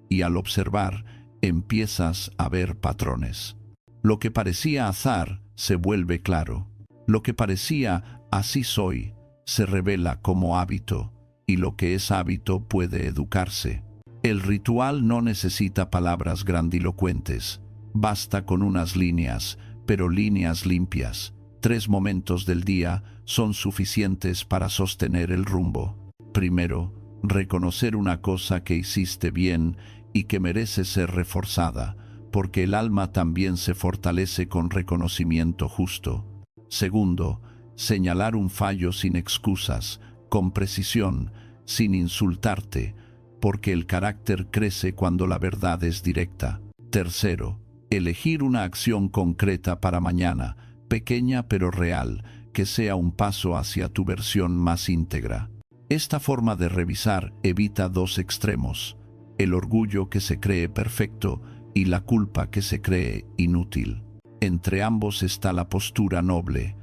Y al observar, empiezas a ver patrones. Lo que parecía azar se vuelve claro. Lo que parecía así soy se revela como hábito, y lo que es hábito puede educarse. El ritual no necesita palabras grandilocuentes. Basta con unas líneas, pero líneas limpias. 3 momentos del día son suficientes para sostener el rumbo. Primero, reconocer una cosa que hiciste bien y que merece ser reforzada, porque el alma también se fortalece con reconocimiento justo. Segundo, señalar un fallo sin excusas, con precisión, sin insultarte, porque el carácter crece cuando la verdad es directa. Tercero, elegir una acción concreta para mañana, pequeña pero real, que sea un paso hacia tu versión más íntegra. Esta forma de revisar evita 2 extremos, el orgullo que se cree perfecto y la culpa que se cree inútil. Entre ambos está la postura noble.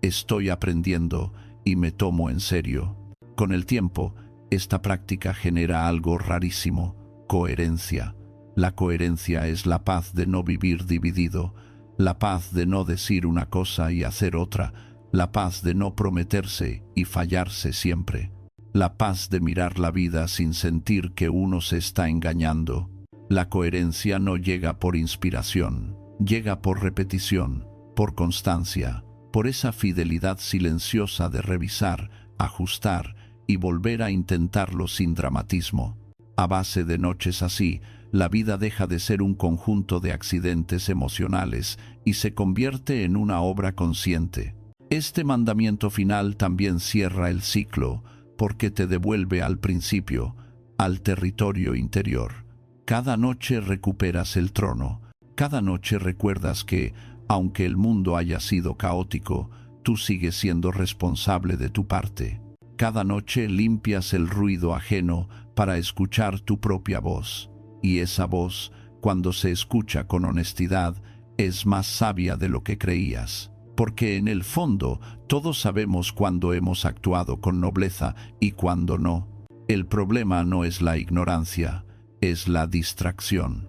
Estoy aprendiendo y me tomo en serio. Con el tiempo, esta práctica genera algo rarísimo: coherencia. La coherencia es la paz de no vivir dividido, la paz de no decir una cosa y hacer otra, la paz de no prometerse y fallarse siempre, la paz de mirar la vida sin sentir que uno se está engañando. La coherencia no llega por inspiración, llega por repetición, por constancia, por esa fidelidad silenciosa de revisar, ajustar y volver a intentarlo sin dramatismo. A base de noches así, la vida deja de ser un conjunto de accidentes emocionales y se convierte en una obra consciente. Este mandamiento final también cierra el ciclo, porque te devuelve al principio, al territorio interior. Cada noche recuperas el trono. Cada noche recuerdas que, aunque el mundo haya sido caótico, tú sigues siendo responsable de tu parte. Cada noche limpias el ruido ajeno para escuchar tu propia voz. Y esa voz, cuando se escucha con honestidad, es más sabia de lo que creías. Porque en el fondo todos sabemos cuándo hemos actuado con nobleza y cuándo no. El problema no es la ignorancia, es la distracción.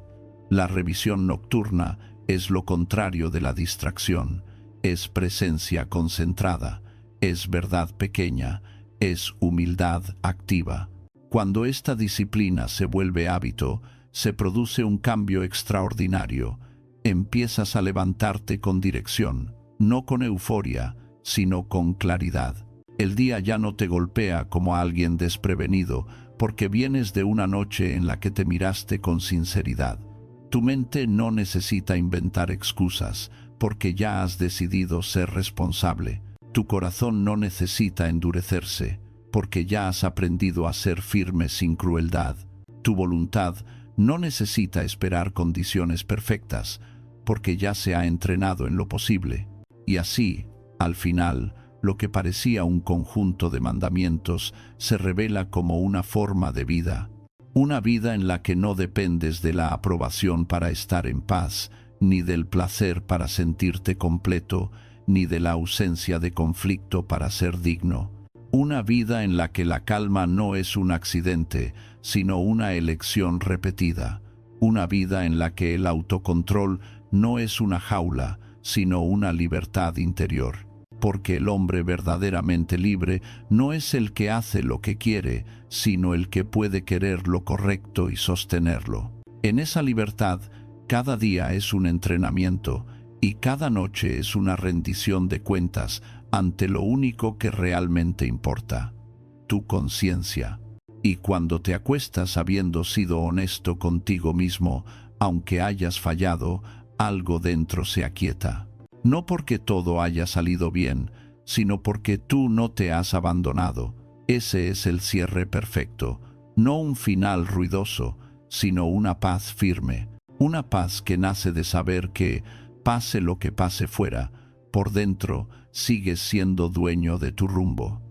La revisión nocturna es lo contrario de la distracción, es presencia concentrada, es verdad pequeña, es humildad activa. Cuando esta disciplina se vuelve hábito, se produce un cambio extraordinario. Empiezas a levantarte con dirección, no con euforia, sino con claridad. El día ya no te golpea como a alguien desprevenido, porque vienes de una noche en la que te miraste con sinceridad. Tu mente no necesita inventar excusas, porque ya has decidido ser responsable. Tu corazón no necesita endurecerse, porque ya has aprendido a ser firme sin crueldad. Tu voluntad no necesita esperar condiciones perfectas, porque ya se ha entrenado en lo posible. Y así, al final, lo que parecía un conjunto de mandamientos se revela como una forma de vida. Una vida en la que no dependes de la aprobación para estar en paz, ni del placer para sentirte completo, ni de la ausencia de conflicto para ser digno. Una vida en la que la calma no es un accidente, sino una elección repetida. Una vida en la que el autocontrol no es una jaula, sino una libertad interior. Porque el hombre verdaderamente libre no es el que hace lo que quiere, sino el que puede querer lo correcto y sostenerlo. En esa libertad, cada día es un entrenamiento y cada noche es una rendición de cuentas ante lo único que realmente importa, tu conciencia. Y cuando te acuestas habiendo sido honesto contigo mismo, aunque hayas fallado, algo dentro se aquieta. No porque todo haya salido bien, sino porque tú no te has abandonado. Ese es el cierre perfecto, no un final ruidoso, sino una paz firme, una paz que nace de saber que, pase lo que pase fuera, por dentro sigues siendo dueño de tu rumbo.